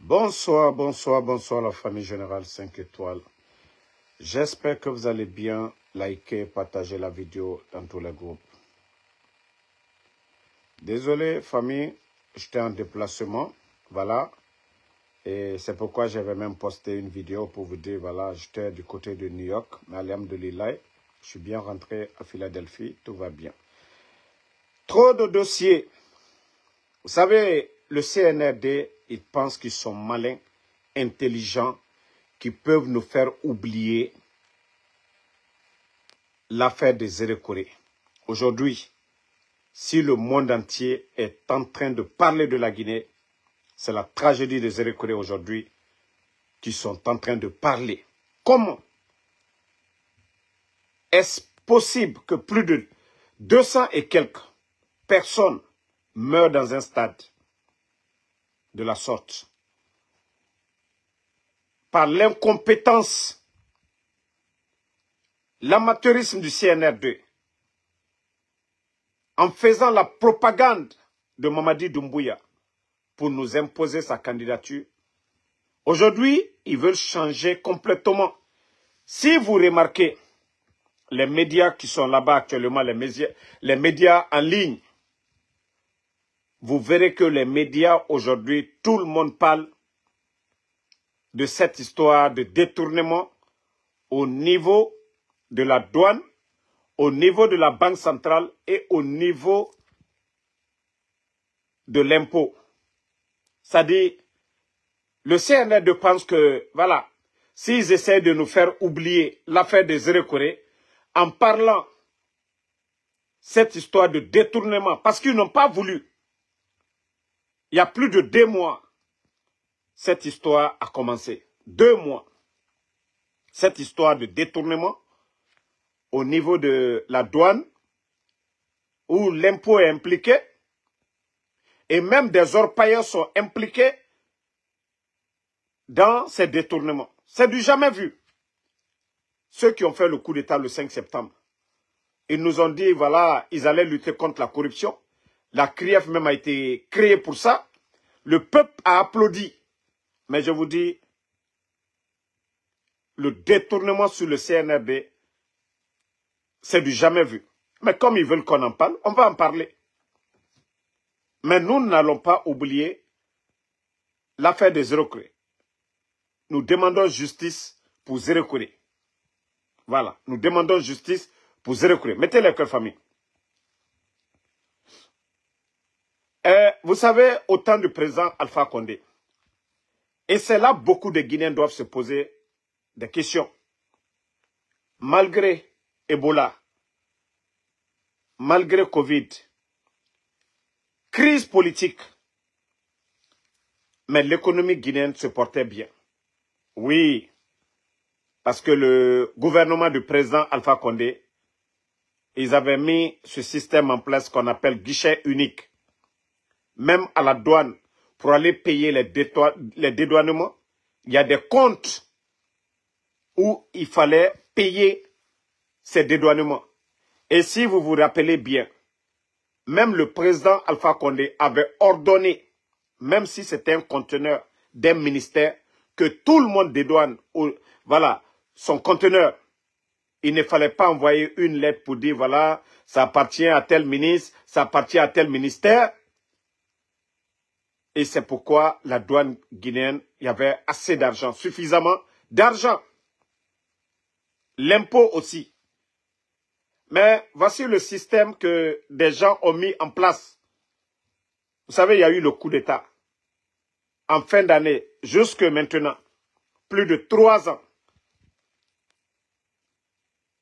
Bonsoir, bonsoir, bonsoir la famille générale 5 étoiles. J'espère que vous allez bien. Likez, partagez la vidéo dans tous les groupes. Désolé famille, j'étais en déplacement, voilà. Et c'est pourquoi j'avais même posté une vidéo pour vous dire, voilà, j'étais du côté de New York, mais alhamdoulilah, je suis bien rentré à Philadelphie, tout va bien. Trop de dossiers. Vous savez, le CNRD, ils pensent qu'ils sont malins, intelligents, qui peuvent nous faire oublier l'affaire des Érécorés. Aujourd'hui, si le monde entier est en train de parler de la Guinée, c'est la tragédie des Érécorés aujourd'hui qui sont en train de parler. Comment est-ce possible que plus de 200 et quelques personnes meurent dans un stade de la sorte par l'incompétence, l'amateurisme du CNRD, en faisant la propagande de Mamadi Doumbouya pour nous imposer sa candidature? Aujourd'hui, ils veulent changer complètement. Si vous remarquez, les médias qui sont là-bas actuellement, les médias en ligne, vous verrez que les médias aujourd'hui, tout le monde parle de cette histoire de détournement au niveau de la douane, au niveau de la banque centrale et au niveau de l'impôt. C'est-à-dire, le CNRD pense que, voilà, s'ils essaient de nous faire oublier l'affaire des Érécorés, en parlant cette histoire de détournement, parce qu'ils n'ont pas voulu, il y a plus de 2 mois, cette histoire a commencé. 2 mois. Cette histoire de détournement au niveau de la douane, où l'impôt est impliqué, et même des orpailleurs sont impliqués dans ces détournements. C'est du jamais vu. Ceux qui ont fait le coup d'État le 5 septembre, ils nous ont dit, voilà, ils allaient lutter contre la corruption. La CRIEF même a été créée pour ça. Le peuple a applaudi. Mais je vous dis, le détournement sur le CNRD, c'est du jamais vu. Mais comme ils veulent qu'on en parle, on va en parler. Mais nous n'allons pas oublier l'affaire des Érécorés. Nous demandons justice pour Érécorés. Voilà, nous demandons justice pour Érécorés. Mettez les cœurs famille. Vous savez, au temps du président Alpha Condé, et c'est là beaucoup de Guinéens doivent se poser des questions. Malgré Ebola, malgré Covid, crise politique, mais l'économie guinéenne se portait bien. Oui, parce que le gouvernement du président Alpha Condé, ils avaient mis ce système en place qu'on appelle guichet unique. Même à la douane, pour aller payer les dédouanements, il y a des comptes où il fallait payer ces dédouanements. Et si vous vous rappelez bien, même le président Alpha Condé avait ordonné, même si c'était un conteneur d'un ministère, que tout le monde dédouane, voilà, son conteneur. Il ne fallait pas envoyer une lettre pour dire, voilà, ça appartient à tel ministre, ça appartient à tel ministère. Et c'est pourquoi la douane guinéenne, il y avait assez d'argent, suffisamment d'argent. L'impôt aussi. Mais voici le système que des gens ont mis en place. Vous savez, il y a eu le coup d'État. En fin d'année, jusque maintenant, plus de 3 ans.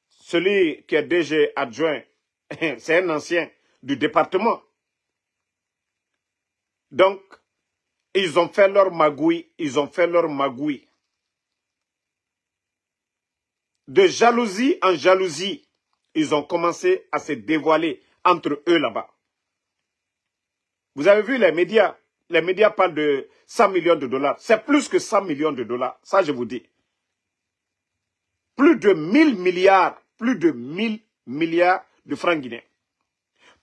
Celui qui est DG adjoint, c'est un ancien du département. Donc, ils ont fait leur magouille, De jalousie en jalousie, ils ont commencé à se dévoiler entre eux là-bas. Vous avez vu les médias parlent de 100 millions de dollars. C'est plus que 100 millions de dollars, ça je vous dis. Plus de 1000 milliards, de francs guinéens.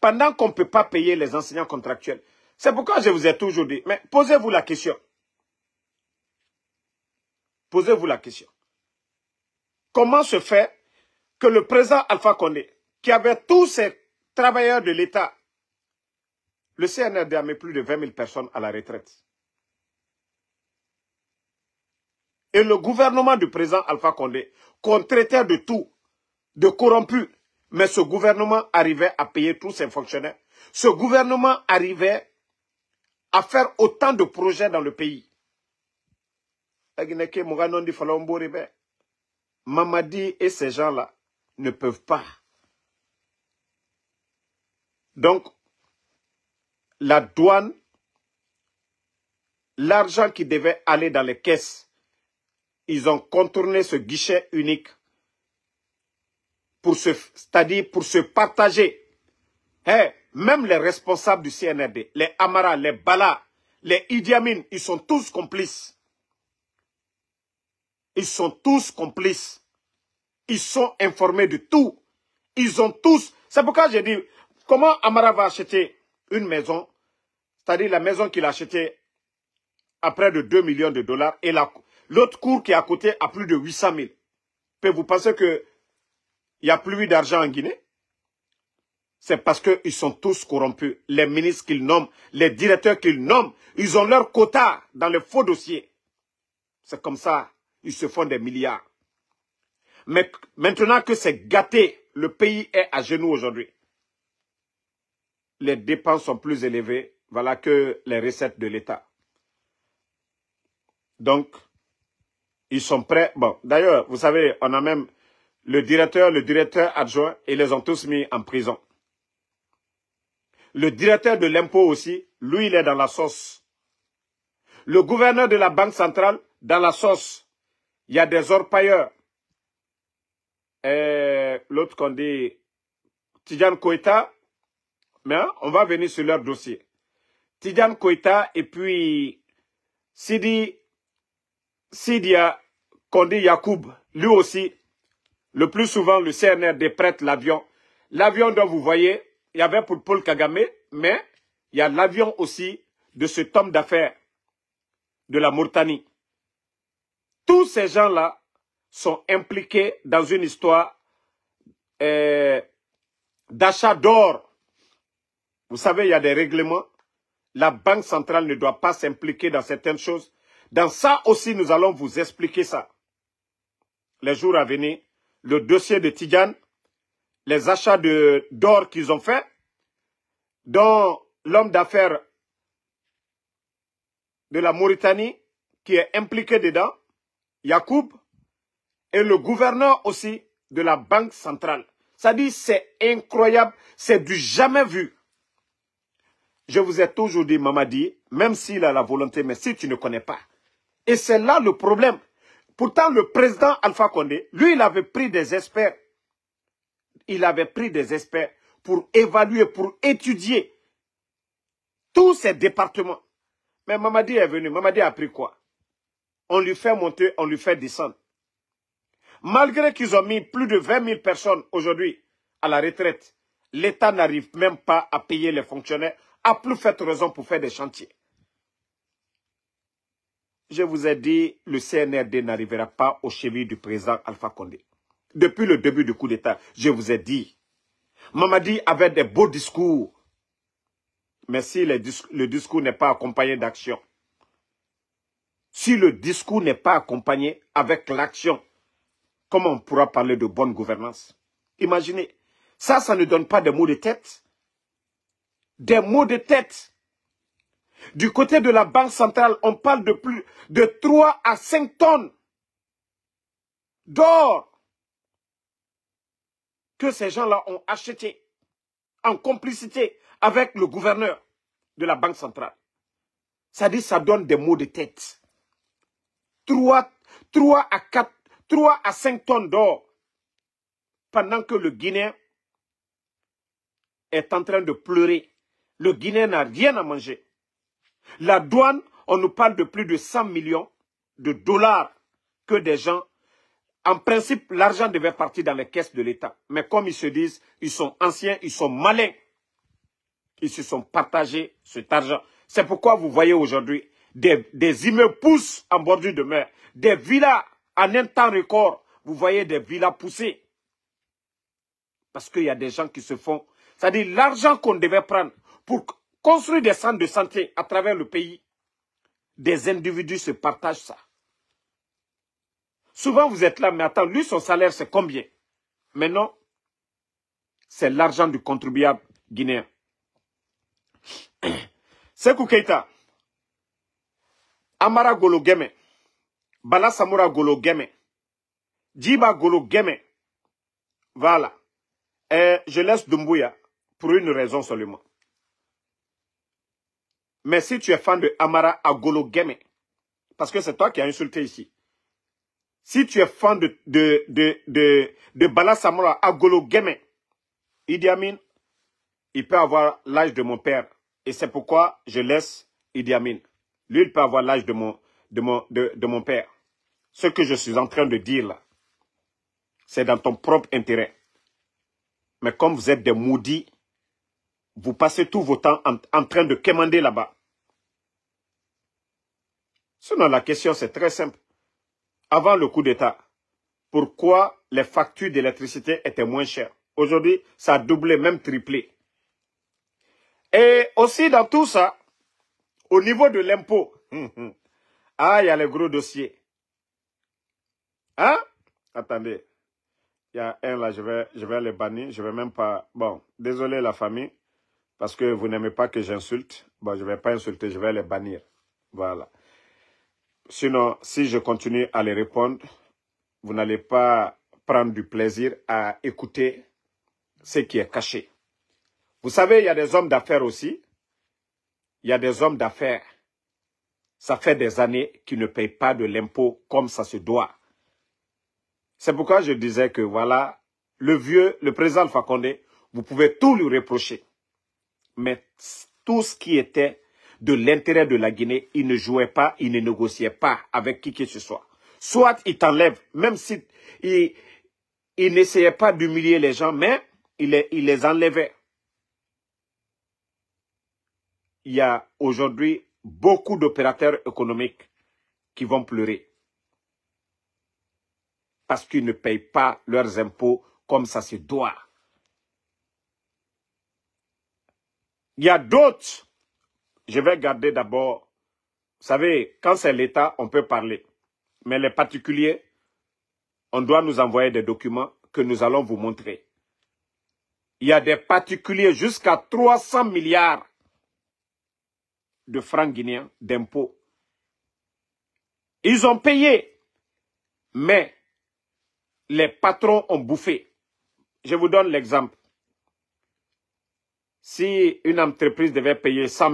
Pendant qu'on ne peut pas payer les enseignants contractuels. C'est pourquoi je vous ai toujours dit, mais posez-vous la question. Posez-vous la question. Comment se fait que le président Alpha Condé, qui avait tous ces travailleurs de l'État, le CNRD a mis plus de 20 000 personnes à la retraite. Et le gouvernement du président Alpha Condé, qu'on traitait de tout, de corrompus, mais ce gouvernement arrivait à payer tous ses fonctionnaires. Ce gouvernement arrivait à faire autant de projets dans le pays. Mamadi et ces gens-là ne peuvent pas. Donc, la douane, l'argent qui devait aller dans les caisses, ils ont contourné ce guichet unique c'est-à-dire pour se partager. Hey, même les responsables du CNRD, les Amara, les Bala, les Idi Amin, ils sont tous complices. Ils sont tous complices. Ils sont informés de tout. Ils ont tous... C'est pourquoi j'ai dit, comment Amara va acheter une maison, c'est-à-dire la maison qu'il a achetée à près de 2 millions de dollars, et l'autre cour qui est à côté à plus de 800 000. Vous pensez qu'il n'y a plus d'argent en Guinée? C'est parce qu'ils sont tous corrompus. Les ministres qu'ils nomment, les directeurs qu'ils nomment, ils ont leur quota dans les faux dossiers. C'est comme ça, ils se font des milliards. Mais maintenant que c'est gâté, le pays est à genoux aujourd'hui. Les dépenses sont plus élevées, voilà, que les recettes de l'État. Donc, ils sont prêts. Bon, d'ailleurs, vous savez, on a même le directeur adjoint, ils les ont tous mis en prison. Le directeur de l'impôt aussi, lui, il est dans la sauce. Le gouverneur de la Banque centrale, dans la sauce. Il y a des orpailleurs. L'autre qu'on dit, Tidjane Koïta, mais hein, on va venir sur leur dossier. Tidjane Koïta et puis Sidia Kondi Yacoub, lui aussi, le plus souvent le CNRD prête l'avion. L'avion dont vous voyez, il y avait pour Paul Kagame, mais il y a l'avion aussi de cet homme d'affaires de la Mauritanie. Tous ces gens-là sont impliqués dans une histoire d'achat d'or. Vous savez, il y a des règlements. La Banque centrale ne doit pas s'impliquer dans certaines choses. Dans ça aussi, nous allons vous expliquer ça. Les jours à venir, le dossier de Tidjane, les achats d'or qu'ils ont fait, dont l'homme d'affaires de la Mauritanie qui est impliqué dedans, Yacoub, et le gouverneur aussi de la Banque centrale. Ça dit, c'est incroyable, c'est du jamais vu. Je vous ai toujours dit, Mamadi, même s'il a la volonté, mais si tu ne connais pas. Et c'est là le problème. Pourtant, le président Alpha Condé, lui, il avait pris des experts. Il avait pris des experts pour évaluer, pour étudier tous ces départements. Mais Mamadi est venu. Mamadi a pris quoi? On lui fait monter, on lui fait descendre. Malgré qu'ils ont mis plus de 20 000 personnes aujourd'hui à la retraite, l'État n'arrive même pas à payer les fonctionnaires, à plus forte raison pour faire des chantiers. Je vous ai dit, le CNRD n'arrivera pas aux chevilles du président Alpha Condé. Depuis le début du coup d'État, je vous ai dit. Mamadi avait des beaux discours. Mais si le discours n'est pas accompagné d'action, si le discours n'est pas accompagné avec l'action, comment on pourra parler de bonne gouvernance? Imaginez, ça ne donne pas des mots de tête. Des mots de tête. Du côté de la Banque centrale, on parle de plus de 3 à 5 tonnes d'or que ces gens-là ont acheté en complicité avec le gouverneur de la Banque centrale. Ça dit, ça donne des mots de tête. 3 à 5 tonnes d'or pendant que le Guinéen est en train de pleurer. Le Guinéen n'a rien à manger. La douane, on nous parle de plus de 100 millions de dollars que des gens... En principe, l'argent devait partir dans les caisses de l'État. Mais comme ils se disent, ils sont anciens, ils sont malins. Ils se sont partagés cet argent. C'est pourquoi vous voyez aujourd'hui, des immeubles poussent en bordure de mer. Des villas, en un temps record, vous voyez des villas pousser. Parce qu'il y a des gens qui se font... C'est-à-dire l'argent qu'on devait prendre pour construire des centres de santé à travers le pays, des individus se partagent ça. Souvent vous êtes là, mais attends, lui son salaire c'est combien? Mais non, c'est l'argent du contribuable guinéen. Sékou Keïta, Amara Golo Geme, Bala Samoura Golo Geme, Djiba Golo Geme. Voilà. Et je laisse Doumbouya pour une raison seulement. Mais si tu es fan de Amara Golo Geme, parce que c'est toi qui as insulté ici. Si tu es fan de Bala Samoura Golo Geme, Idi Amin, il peut avoir l'âge de mon père. Et c'est pourquoi je laisse Idi Amin. Lui, il peut avoir l'âge de mon père. Ce que je suis en train de dire là, c'est dans ton propre intérêt. Mais comme vous êtes des maudits, vous passez tout vos temps en train de quémander là-bas. Sinon, la question, c'est très simple. Avant le coup d'État, pourquoi les factures d'électricité étaient moins chères? Aujourd'hui, ça a doublé, même triplé. Et aussi dans tout ça, au niveau de l'impôt, ah, il y a les gros dossiers. Hein? Attendez. Il y a un là, je vais le bannir. Je vais même pas... Bon, désolé la famille, parce que vous n'aimez pas que j'insulte. Bon, je ne vais pas insulter, je vais les bannir. Voilà. Sinon, si je continue à les répondre, vous n'allez pas prendre du plaisir à écouter ce qui est caché. Vous savez, il y a des hommes d'affaires aussi. Il y a des hommes d'affaires. Ça fait des années qu'ils ne payent pas de l'impôt comme ça se doit. C'est pourquoi je disais que voilà, le président Alpha Condé, vous pouvez tout lui reprocher. Mais tout ce qui était de l'intérêt de la Guinée, il ne jouait pas, il ne négociait pas avec qui que ce soit. Soit il t'enlève, même si il n'essayait pas d'humilier les gens, mais il les enlevait. Il y a aujourd'hui beaucoup d'opérateurs économiques qui vont pleurer. Parce qu'ils ne payent pas leurs impôts comme ça se doit. Il y a d'autres. Je vais garder d'abord. Vous savez, quand c'est l'État, on peut parler. Mais les particuliers, on doit nous envoyer des documents que nous allons vous montrer. Il y a des particuliers jusqu'à 300 milliards de francs guinéens d'impôts. Ils ont payé, mais les patrons ont bouffé. Je vous donne l'exemple. Si une entreprise devait payer 100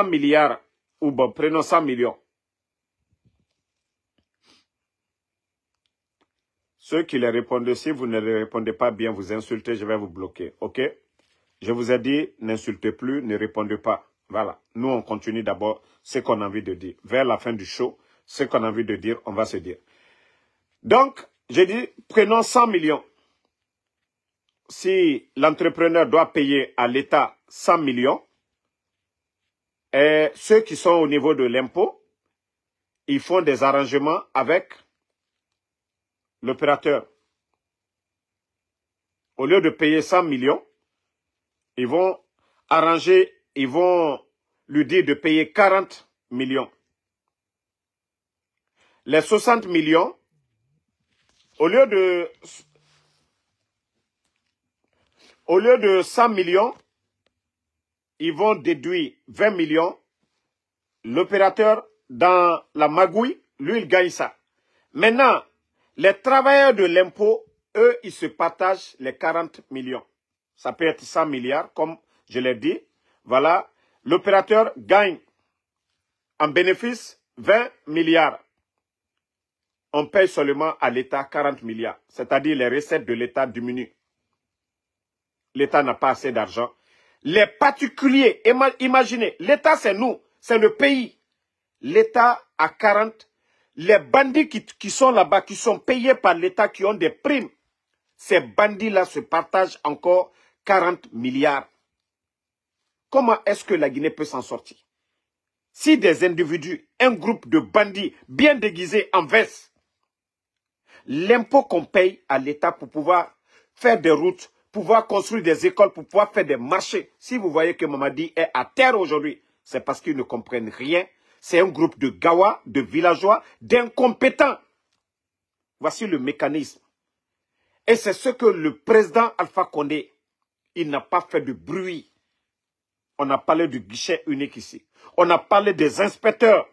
milliards, ou bon, prenons 100 millions. Ceux qui les répondent, si vous ne les répondez pas bien, vous insultez, je vais vous bloquer. OK? Je vous ai dit, n'insultez plus, ne répondez pas. Voilà. Nous, on continue d'abord ce qu'on a envie de dire. Vers la fin du show, ce qu'on a envie de dire, on va se dire. Donc, j'ai dit, prenons 100 millions. Si l'entrepreneur doit payer à l'État 100 millions, et ceux qui sont au niveau de l'impôt, ils font des arrangements avec l'opérateur. Au lieu de payer 100 millions, ils vont arranger, ils vont lui dire de payer 40 millions. Les 60 millions, au lieu de 100 millions, ils vont déduire 20 millions. L'opérateur, dans la magouille, lui, il gagne ça. Maintenant, les travailleurs de l'impôt, eux, ils se partagent les 40 millions. Ça peut être 100 milliards, comme je l'ai dit. Voilà, l'opérateur gagne en bénéfice 20 milliards. On paye seulement à l'État 40 milliards. C'est-à-dire les recettes de l'État diminuent. L'État n'a pas assez d'argent. Les particuliers, imaginez, l'État c'est nous, c'est le pays. L'État a 40. Les bandits qui sont là-bas, qui sont payés par l'État, qui ont des primes, ces bandits-là se partagent encore 40 milliards. Comment est-ce que la Guinée peut s'en sortir? Si des individus, un groupe de bandits bien déguisés en veste, l'impôt qu'on paye à l'État pour pouvoir faire des routes, pouvoir construire des écoles, pour pouvoir faire des marchés. Si vous voyez que Mamadi est à terre aujourd'hui, c'est parce qu'ils ne comprennent rien. C'est un groupe de gawa, de villageois, d'incompétents. Voici le mécanisme. Et c'est ce que le président Alpha Condé, il n'a pas fait de bruit. On a parlé du guichet unique ici. On a parlé des inspecteurs.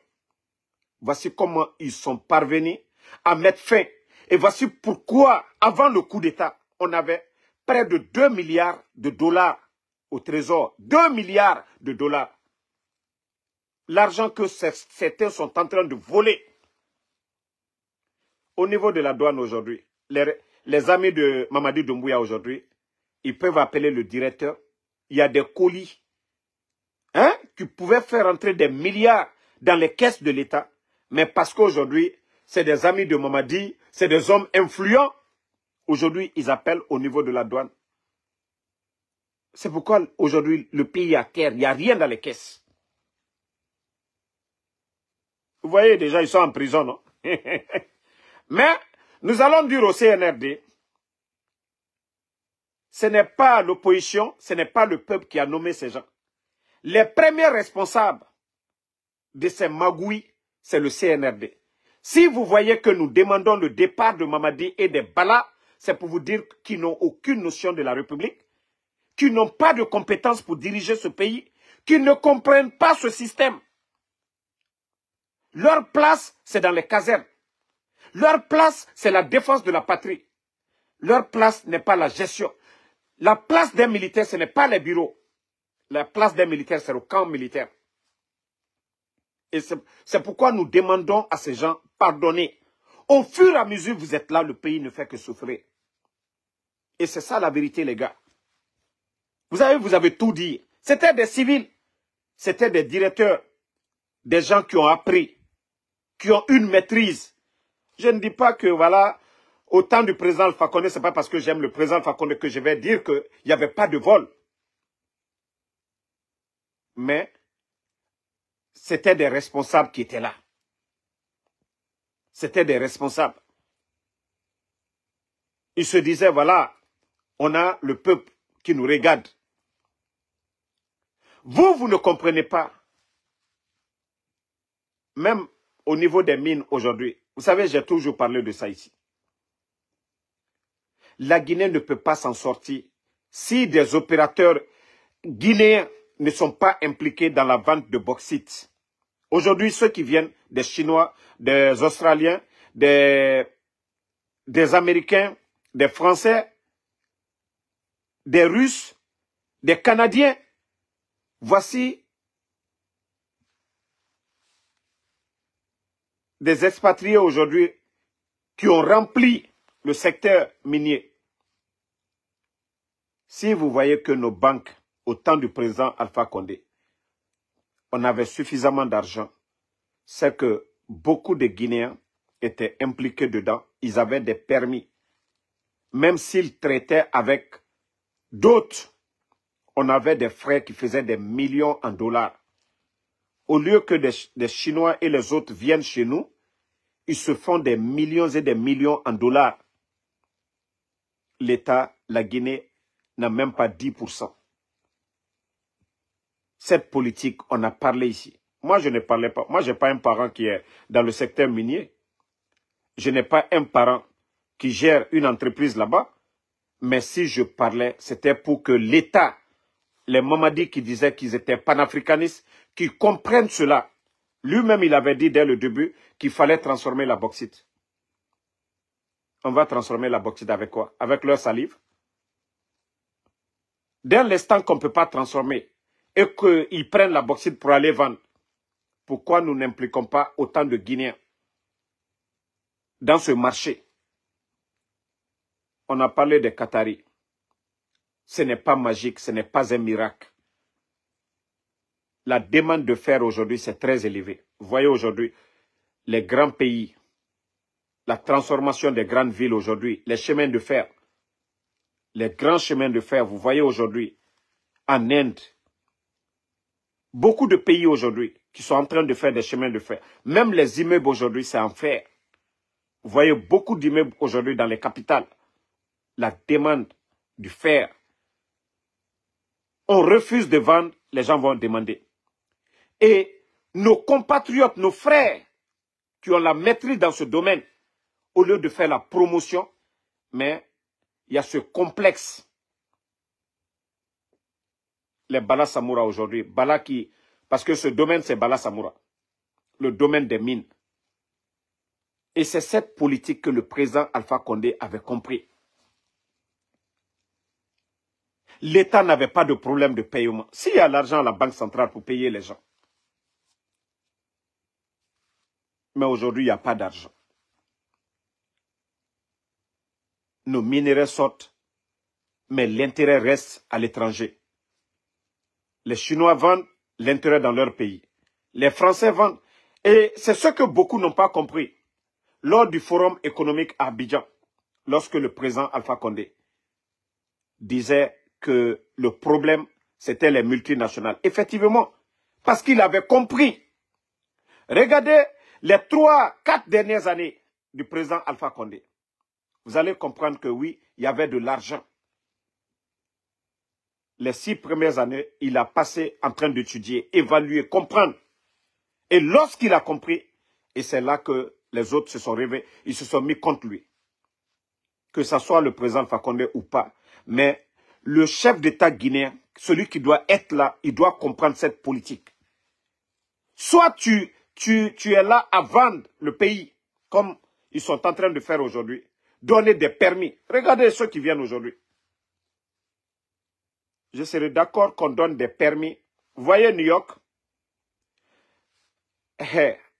Voici comment ils sont parvenus à mettre fin. Et voici pourquoi, avant le coup d'État, on avait près de 2 milliards de dollars au trésor. 2 milliards de dollars. L'argent que certains sont en train de voler. Au niveau de la douane aujourd'hui, les amis de Mamadi Doumbouya aujourd'hui, ils peuvent appeler le directeur. Il y a des colis qui pouvaient faire entrer des milliards dans les caisses de l'État. Mais parce qu'aujourd'hui, c'est des amis de Mamadi, c'est des hommes influents. Aujourd'hui, ils appellent au niveau de la douane. C'est pourquoi aujourd'hui, le pays est à terre. Il n'y a rien dans les caisses. Vous voyez déjà, ils sont en prison, non? Mais nous allons dire au CNRD, ce n'est pas l'opposition, ce n'est pas le peuple qui a nommé ces gens. Les premiers responsables de ces magouilles, c'est le CNRD. Si vous voyez que nous demandons le départ de Mamadi et des Bala, c'est pour vous dire qu'ils n'ont aucune notion de la République, qu'ils n'ont pas de compétences pour diriger ce pays, qu'ils ne comprennent pas ce système. Leur place, c'est dans les casernes. Leur place, c'est la défense de la patrie. Leur place n'est pas la gestion. La place des militaires, ce n'est pas les bureaux. La place des militaires, c'est le camp militaire. Et c'est pourquoi nous demandons à ces gens, pardonnez. Au fur et à mesure que vous êtes là, le pays ne fait que souffrir. Et c'est ça la vérité, les gars. Vous avez tout dit. C'était des civils. C'était des directeurs. Des gens qui ont appris. Qui ont une maîtrise. Je ne dis pas que, voilà, au temps du président Alpha Condé, ce n'est pas parce que j'aime le président Alpha Condé que je vais dire qu'il n'y avait pas de vol. Mais c'était des responsables qui étaient là. C'était des responsables. Ils se disaient, voilà, on a le peuple qui nous regarde. Vous ne comprenez pas. Même au niveau des mines aujourd'hui. Vous savez, j'ai toujours parlé de ça ici. La Guinée ne peut pas s'en sortir si des opérateurs guinéens ne sont pas impliqués dans la vente de bauxite. Aujourd'hui, ceux qui viennent des Chinois, des Australiens, des Américains, des Français, des Russes, des Canadiens, voici des expatriés aujourd'hui qui ont rempli le secteur minier. Si vous voyez que nos banques, au temps du président Alpha Condé, on avait suffisamment d'argent, c'est que beaucoup de Guinéens étaient impliqués dedans. Ils avaient des permis. Même s'ils traitaient avec d'autres, on avait des frais qui faisaient des millions en dollars. Au lieu que des Chinois et les autres viennent chez nous, ils se font des millions et des millions en dollars. L'État, la Guinée, n'a même pas 10%. Cette politique, on a parlé ici. Moi, je ne parlais pas. Moi, je n'ai pas un parent qui est dans le secteur minier. Je n'ai pas un parent qui gère une entreprise là-bas. Mais si je parlais, c'était pour que l'État, les Mamadi qui disaient qu'ils étaient panafricanistes, qu'ils comprennent cela. Lui-même, il avait dit dès le début qu'il fallait transformer la bauxite. On va transformer la bauxite avec quoi? Avec leur salive. Dès l'instant qu'on ne peut pas transformer et qu'ils prennent la bauxite pour aller vendre, pourquoi nous n'impliquons pas autant de Guinéens dans ce marché? On a parlé des Qataris. Ce n'est pas magique, ce n'est pas un miracle. La demande de fer aujourd'hui, c'est très élevé. Vous voyez aujourd'hui, les grands pays, la transformation des grandes villes aujourd'hui, les chemins de fer, les grands chemins de fer, vous voyez aujourd'hui, en Inde, beaucoup de pays aujourd'hui, qui sont en train de faire des chemins de fer. Même les immeubles aujourd'hui, c'est en fer. Vous voyez beaucoup d'immeubles aujourd'hui dans les capitales. La demande du fer. On refuse de vendre, les gens vont demander. Et nos compatriotes, nos frères, qui ont la maîtrise dans ce domaine, au lieu de faire la promotion, mais il y a ce complexe. Les Bala Samoura aujourd'hui, parce que ce domaine c'est Bala Samoura, le domaine des mines. Et c'est cette politique que le président Alpha Condé avait compris. L'État n'avait pas de problème de paiement. S'il y a l'argent à la Banque centrale pour payer les gens. Mais aujourd'hui, il n'y a pas d'argent. Nos minéraux sortent, mais l'intérêt reste à l'étranger. Les Chinois vendent l'intérêt dans leur pays. Les Français vendent. Et c'est ce que beaucoup n'ont pas compris. Lors du forum économique à Abidjan, lorsque le président Alpha Condé disait que le problème, c'était les multinationales. Effectivement, parce qu'il avait compris. Regardez les 3-4 dernières années du président Alpha Condé. Vous allez comprendre que oui, il y avait de l'argent. Les 6 premières années, il a passé en train d'étudier, évaluer, comprendre. Et lorsqu'il a compris, et c'est là que les autres se sont réveillés, ils se sont mis contre lui. Que ce soit le président Alpha Condé ou pas. Mais le chef d'État guinéen, celui qui doit être là, il doit comprendre cette politique. Soit tu es là à vendre le pays, comme ils sont en train de faire aujourd'hui, donner des permis. Regardez ceux qui viennent aujourd'hui. Je serais d'accord qu'on donne des permis. Vous voyez New York,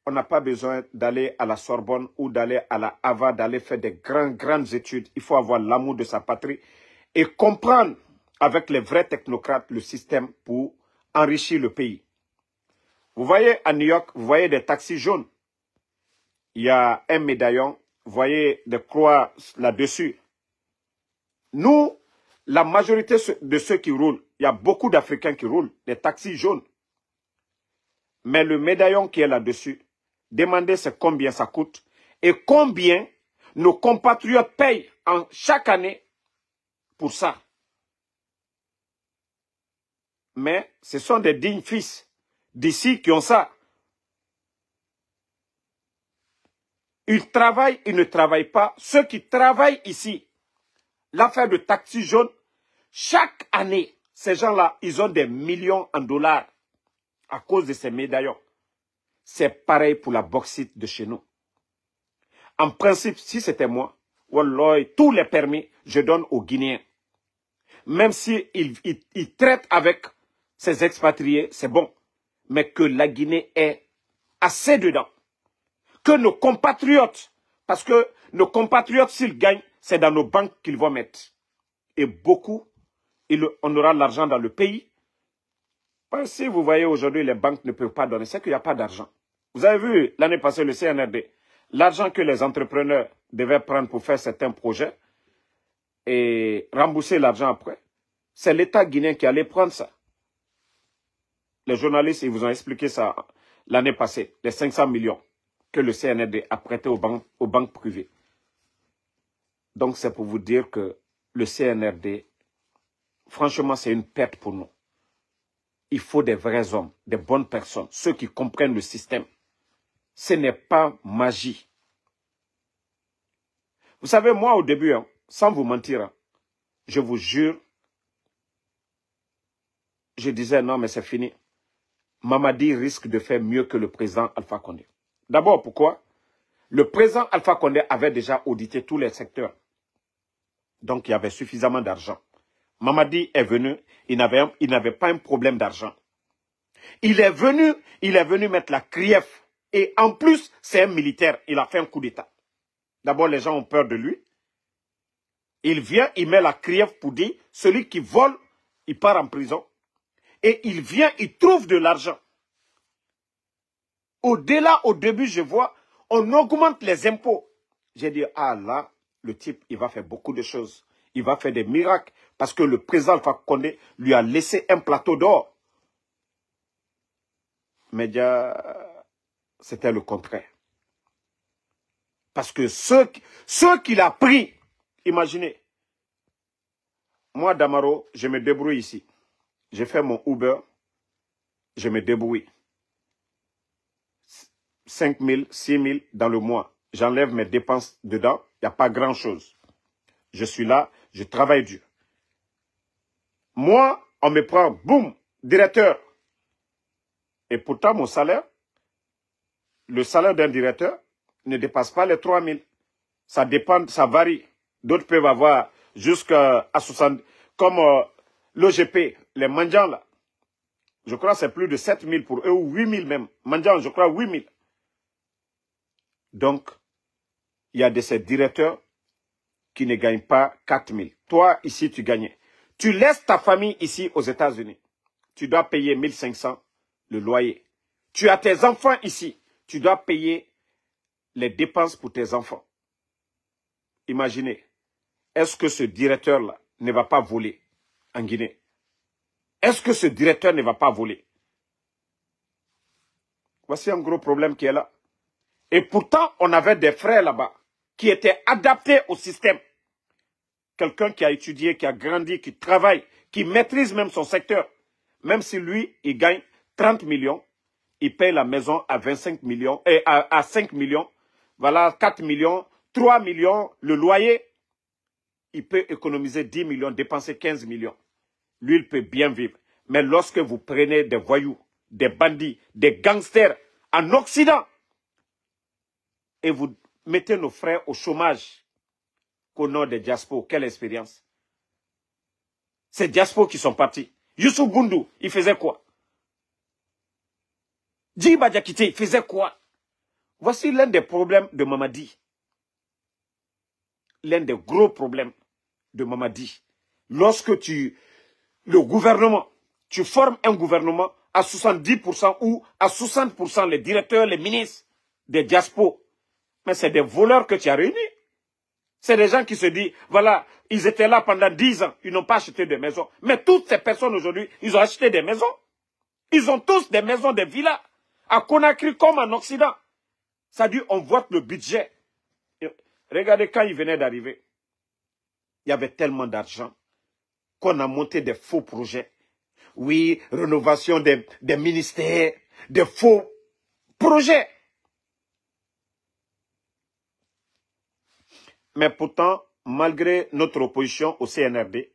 on n'a pas besoin d'aller à la Sorbonne ou d'aller à la Harvard, d'aller faire des grandes études. Il faut avoir l'amour de sa patrie et comprendre avec les vrais technocrates le système pour enrichir le pays. Vous voyez à New York, vous voyez des taxis jaunes. Il y a un médaillon, vous voyez des croix là-dessus. Nous, la majorité de ceux qui roulent, il y a beaucoup d'Africains qui roulent, des taxis jaunes. Mais le médaillon qui est là-dessus, demandez c'est combien ça coûte et combien nos compatriotes payent chaque année pour ça. Mais ce sont des dignes fils d'ici qui ont ça. Ils travaillent, ils ne travaillent pas. Ceux qui travaillent ici, l'affaire de taxi jaune, chaque année, ces gens-là, ils ont des millions en dollars à cause de ces médaillons. C'est pareil pour la bauxite de chez nous. En principe, si c'était moi, wallah, tous les permis, je donne aux Guinéens. Même si ils traitent avec ces expatriés, c'est bon. Mais que la Guinée ait assez dedans. Que nos compatriotes, parce que nos compatriotes, s'ils gagnent, c'est dans nos banques qu'ils vont mettre. Et beaucoup, on aura l'argent dans le pays. Si vous voyez aujourd'hui, les banques ne peuvent pas donner, c'est qu'il n'y a pas d'argent. Vous avez vu l'année passée, le CNRD, l'argent que les entrepreneurs devaient prendre pour faire certains projets et rembourser l'argent après, c'est l'État guinéen qui allait prendre ça. Les journalistes, ils vous ont expliqué ça l'année passée, les 500 millions que le CNRD a prêté aux banques privées. Donc c'est pour vous dire que le CNRD, franchement, c'est une perte pour nous. Il faut des vrais hommes, des bonnes personnes, ceux qui comprennent le système. Ce n'est pas magie. Vous savez, moi au début, sans vous mentir, je vous jure, je disais non mais c'est fini. Mamadi risque de faire mieux que le président Alpha Condé. D'abord, pourquoi? Le président Alpha Condé avait déjà audité tous les secteurs. Donc, il y avait suffisamment d'argent. Mamadi est venu, il n'avait pas un problème d'argent. Il est venu mettre la criève. Et en plus, c'est un militaire, il a fait un coup d'État. D'abord, les gens ont peur de lui. Il vient, il met la criève pour dire, celui qui vole, il part en prison. Et il vient, il trouve de l'argent. Au-delà, au début, je vois, on augmente les impôts. J'ai dit, ah là, le type, il va faire beaucoup de choses. Il va faire des miracles. Parce que le président Alpha Condé lui a laissé un plateau d'or. médias, c'était le contraire. Parce que ceux qu'il a pris, imaginez, moi, Damaro, je me débrouille ici. J'ai fait mon Uber, je me débrouille. 5 000, 6 000 dans le mois. J'enlève mes dépenses dedans, il n'y a pas grand-chose. Je suis là, je travaille dur. Moi, on me prend, boum, directeur. Et pourtant, mon salaire, le salaire d'un directeur ne dépasse pas les 3 000. Ça dépend, ça varie. D'autres peuvent avoir jusqu'à 60, comme l'OGP, les mendiants là. Je crois que c'est plus de 7 000 pour eux, ou 8 000 même. Mendiants, je crois 8 000. Donc, il y a de ces directeurs qui ne gagnent pas 4 000. Toi, ici, tu gagnais. Tu laisses ta famille ici aux États-Unis. Tu dois payer 1 500 le loyer. Tu as tes enfants ici. Tu dois payer les dépenses pour tes enfants. Imaginez, est-ce que ce directeur-là ne va pas voler en Guinée? Est-ce que ce directeur ne va pas voler? Voici un gros problème qui est là. Et pourtant, on avait des frères là-bas qui étaient adaptés au système. Quelqu'un qui a étudié, qui a grandi, qui travaille, qui maîtrise même son secteur. Même si lui, il gagne 30 millions, il paye la maison à 25 millions, et à 5 millions, voilà 4 millions, 3 millions, le loyer, il peut économiser 10 millions, dépenser 15 millions. Lui, il peut bien vivre. Mais lorsque vous prenez des voyous, des bandits, des gangsters en Occident, et vous mettez nos frères au chômage qu'au nom des diaspos, quelle expérience? Ces diaspos qui sont partis. Youssou Goundou, il faisait quoi? Djiba Diakité, il faisait quoi? Voici l'un des problèmes de Mamadi. L'un des gros problèmes de Mamadi. Lorsque le gouvernement, tu formes un gouvernement à 70% ou à 60% les directeurs, les ministres des diaspos. Mais c'est des voleurs que tu as réunis. C'est des gens qui se disent, voilà, ils étaient là pendant 10 ans, ils n'ont pas acheté de maisons. Mais toutes ces personnes aujourd'hui, ils ont acheté des maisons. Ils ont tous des maisons, des villas. À Conakry comme en Occident. Ça dit, on vote le budget. Regardez quand ils venaient d'arriver. Il y avait tellement d'argent qu'on a monté des faux projets. Oui, rénovation des ministères, des faux projets. Mais pourtant, malgré notre opposition au CNRD,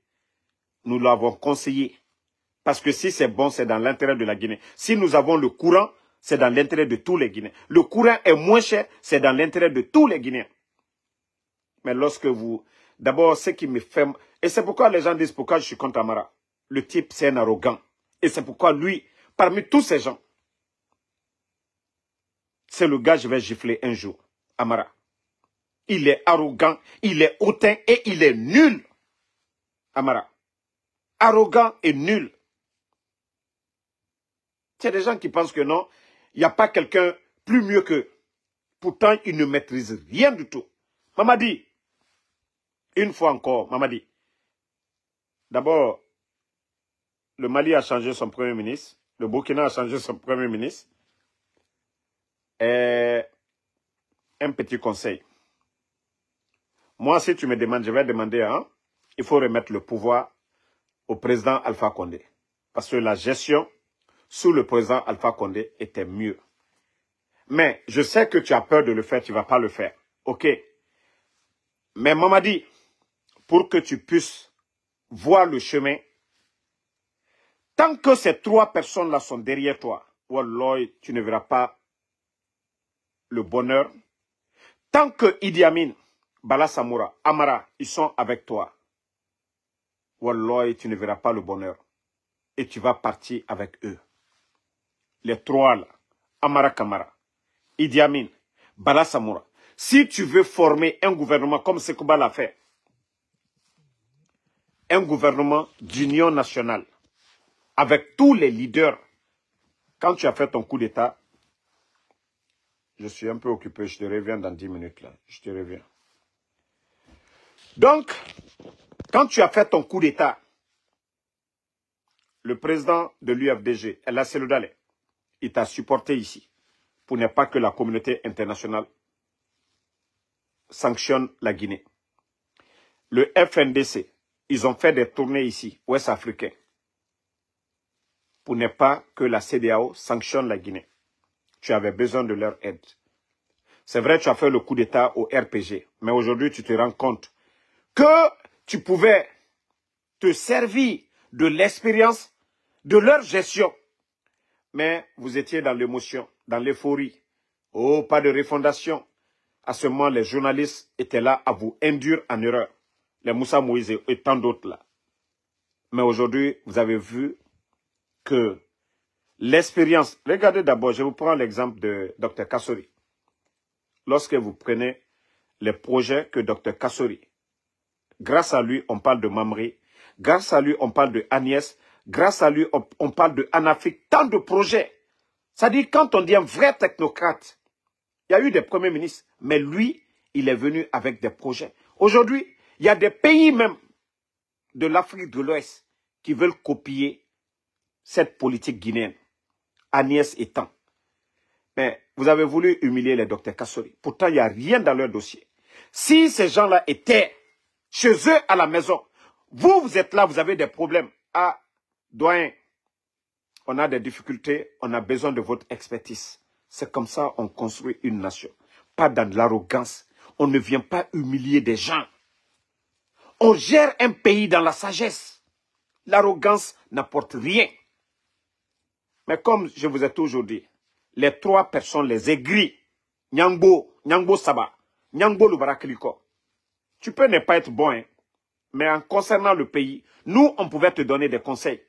nous l'avons conseillé. Parce que si c'est bon, c'est dans l'intérêt de la Guinée. Si nous avons le courant, c'est dans l'intérêt de tous les Guinéens. Le courant est moins cher, c'est dans l'intérêt de tous les Guinéens. Mais lorsque vous... D'abord, ce qui me fait... Et c'est pourquoi les gens disent pourquoi je suis contre Amara. Le type, c'est un arrogant. Et c'est pourquoi lui, parmi tous ces gens, c'est le gars que je vais gifler un jour. Amara. Il est arrogant, il est hautain et il est nul. Amara. Arrogant et nul. C'est des gens qui pensent que non, il n'y a pas quelqu'un plus mieux qu'eux. Pourtant, ils ne maîtrisent rien du tout. Mamadi, une fois encore, Mamadi. D'abord, le Mali a changé son premier ministre. Le Burkina a changé son premier ministre. Et un petit conseil. Moi, si tu me demandes, je vais demander, il faut remettre le pouvoir au président Alpha Condé. Parce que la gestion sous le président Alpha Condé était mieux. Mais je sais que tu as peur de le faire, tu ne vas pas le faire. Ok. Mais Mamadi, pour que tu puisses voir le chemin, tant que ces 3 personnes-là sont derrière toi, Wallah, tu ne verras pas le bonheur. Tant que Idi Amin, Bala Samoura, Amara, ils sont avec toi, Wallah, tu ne verras pas le bonheur. Et tu vas partir avec eux. Les 3 là, Amara Kamara, Idi Amin, Bala Samoura. Si tu veux former un gouvernement comme Sekouba l'a fait, un gouvernement d'union nationale, avec tous les leaders, quand tu as fait ton coup d'État, je suis un peu occupé, je te reviens dans 10 minutes là, je te reviens. Donc, quand tu as fait ton coup d'État, le président de l'UFDG, El Seloudale, il t'a supporté ici pour ne pas que la communauté internationale sanctionne la Guinée. Le FNDC, ils ont fait des tournées ici, ouest africains, pour ne pas que la CEDEAO sanctionne la Guinée. Tu avais besoin de leur aide. C'est vrai, tu as fait le coup d'État au RPG, mais aujourd'hui, tu te rends compte que tu pouvais te servir de l'expérience de leur gestion. Mais vous étiez dans l'émotion, dans l'euphorie. Oh, pas de refondation. À ce moment, les journalistes étaient là à vous induire en erreur. Les Moussa Moïse et tant d'autres là. Mais aujourd'hui, vous avez vu que l'expérience... Regardez d'abord, je vous prends l'exemple de Dr Kassori. Lorsque vous prenez les projets que Dr Kassori, grâce à lui, on parle de Mamri, grâce à lui, on parle de Agnès, grâce à lui, on parle de Anafik, tant de projets. C'est-à-dire, quand on dit un vrai technocrate, il y a eu des premiers ministres, mais lui, il est venu avec des projets. Aujourd'hui, il y a des pays même de l'Afrique de l'Ouest qui veulent copier cette politique guinéenne, Agnès étant. Mais vous avez voulu humilier les docteurs Kassori. Pourtant, il n'y a rien dans leur dossier. Si ces gens-là étaient chez eux à la maison, vous êtes là, vous avez des problèmes. Ah, doyen, on a des difficultés, on a besoin de votre expertise. C'est comme ça qu'on construit une nation. Pas dans de l'arrogance. On ne vient pas humilier des gens. On gère un pays dans la sagesse. L'arrogance n'apporte rien. Mais comme je vous ai toujours dit, les trois personnes, les aigris, Nyangbo Saba, Nyangbo Lubarakiliko, tu peux ne pas être bon, hein, mais en concernant le pays, nous, on pouvait te donner des conseils.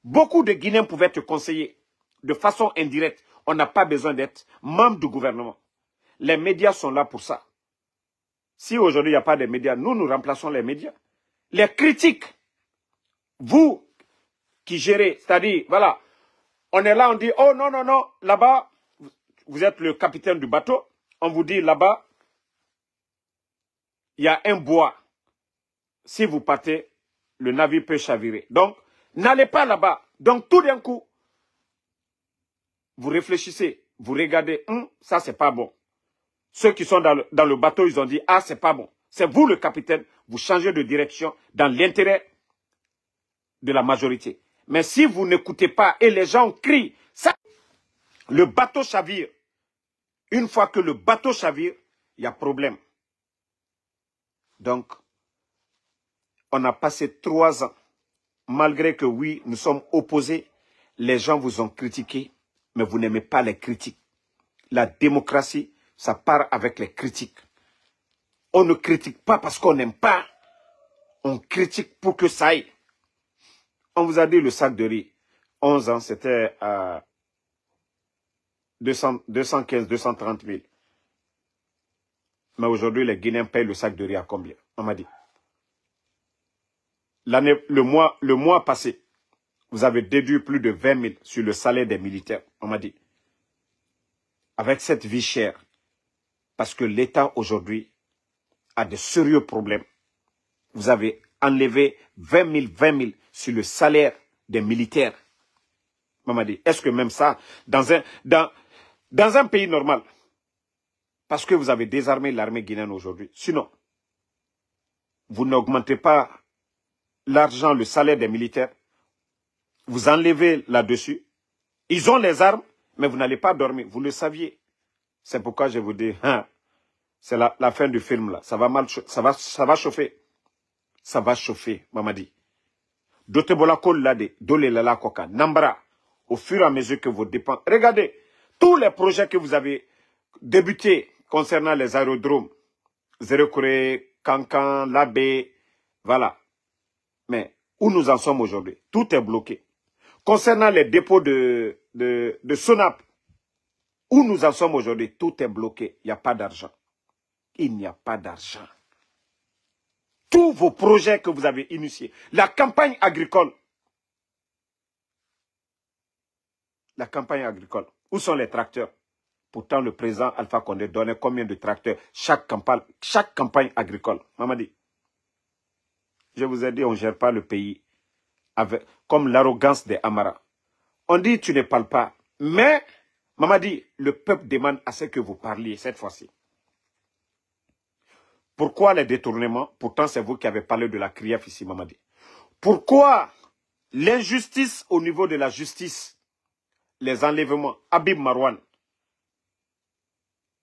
Beaucoup de Guinéens pouvaient te conseiller de façon indirecte. On n'a pas besoin d'être membre du gouvernement. Les médias sont là pour ça. Si aujourd'hui il n'y a pas de médias, nous remplaçons les médias. Les critiques, vous qui gérez, c'est-à-dire, voilà, on est là, on dit, oh non, non, non, là-bas, vous êtes le capitaine du bateau, on vous dit là-bas, il y a un bois. Si vous partez, le navire peut chavirer. Donc, n'allez pas là-bas. Donc, tout d'un coup, vous réfléchissez, vous regardez, ça c'est pas bon. Ceux qui sont dans le bateau, ils ont dit, ah c'est pas bon. C'est vous le capitaine, vous changez de direction dans l'intérêt de la majorité. Mais si vous n'écoutez pas et les gens crient, ça, le bateau chavire. Une fois que le bateau chavire, il y a problème. Donc, on a passé 3 ans, malgré que oui, nous sommes opposés, les gens vous ont critiqué, mais vous n'aimez pas les critiques. La démocratie, ça part avec les critiques. On ne critique pas parce qu'on n'aime pas, on critique pour que ça aille. On vous a dit le sac de riz, 11 ans, c'était à 215, 230 000. Mais aujourd'hui, les Guinéens payent le sac de riz à combien? On m'a dit. Le mois passé, vous avez déduit plus de 20 000 sur le salaire des militaires. On m'a dit. Avec cette vie chère, parce que l'État aujourd'hui a de sérieux problèmes. Vous avez enlevé 20 000 sur le salaire des militaires. On m'a dit, est-ce que même ça, dans un pays normal, parce que vous avez désarmé l'armée guinéenne aujourd'hui, sinon, vous n'augmentez pas l'argent, le salaire des militaires, vous enlevez là-dessus, ils ont les armes, mais vous n'allez pas dormir, vous le saviez. C'est pourquoi je vous dis, c'est la fin du film là, ça va mal, ça va chauffer. Ça va chauffer, Mamadi. Dotebola Kolade, Dole Lala Koka, Nambra, au fur et à mesure que vos dépenses. Regardez, tous les projets que vous avez débutés concernant les aérodromes, Zérokoré, Kankan, Labé, voilà. Mais où nous en sommes aujourd'hui? Tout est bloqué. Concernant les dépôts de Sonap, où nous en sommes aujourd'hui? Tout est bloqué. Il n'y a pas d'argent. Il n'y a pas d'argent. Tous vos projets que vous avez initiés, la campagne agricole, où sont les tracteurs? Pourtant, le président Alpha Condé donnait combien de tracteurs chaque campagne agricole? Mamadi, je vous ai dit, on ne gère pas le pays comme l'arrogance des Amara. On dit, tu ne parles pas. Mais, Mamadi, le peuple demande à ce que vous parliez cette fois-ci. Pourquoi les détournements? Pourtant, c'est vous qui avez parlé de la CRIEF ici, Mamadi. Pourquoi l'injustice au niveau de la justice? Les enlèvements, Habib Marwan.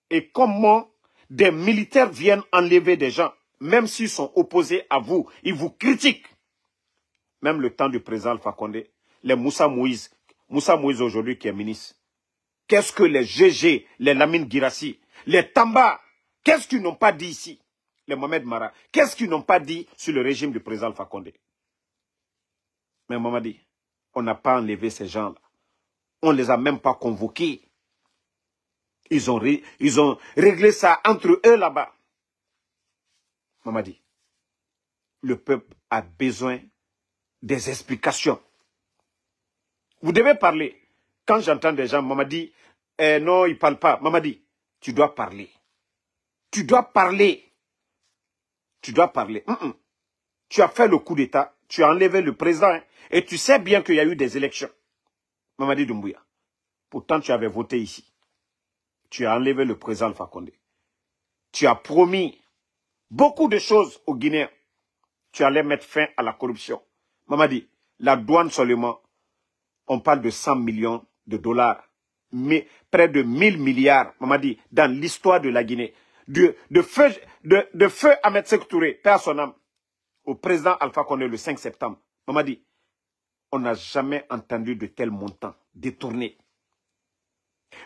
Et comment des militaires viennent enlever des gens, même s'ils sont opposés à vous, ils vous critiquent. Même le temps du président Alpha Condé, les Moussa Moïse aujourd'hui qui est ministre. Qu'est-ce que les GG, les Lamine Girassi, les Tamba, qu'est-ce qu'ils n'ont pas dit ici? Les Mohamed Mara, qu'est-ce qu'ils n'ont pas dit sur le régime du président Alpha Condé? Mais Mamadi, on n'a pas enlevé ces gens-là. On ne les a même pas convoqués. Ils ont réglé ça entre eux là-bas. Mamadi, le peuple a besoin des explications. Vous devez parler. Quand j'entends des gens, Mamadi, non, ils ne parlent pas. Mamadi, tu dois parler. Tu dois parler. Tu dois parler. Tu as fait le coup d'État, tu as enlevé le président, hein, et tu sais bien qu'il y a eu des élections. Mamadi Doumbouya. Pourtant, tu avais voté ici. Tu as enlevé le président Alpha Condé. Tu as promis beaucoup de choses aux Guinéens. Tu allais mettre fin à la corruption. Mamadi, la douane seulement, on parle de 100 millions de dollars. Mais près de 1000 milliards, Mamadi, dans l'histoire de la Guinée. De feu Ahmed Sékou Touré, père son âme, au président Alpha Condé le 5 septembre. Mamadi, on n'a jamais entendu de tels montants détournés.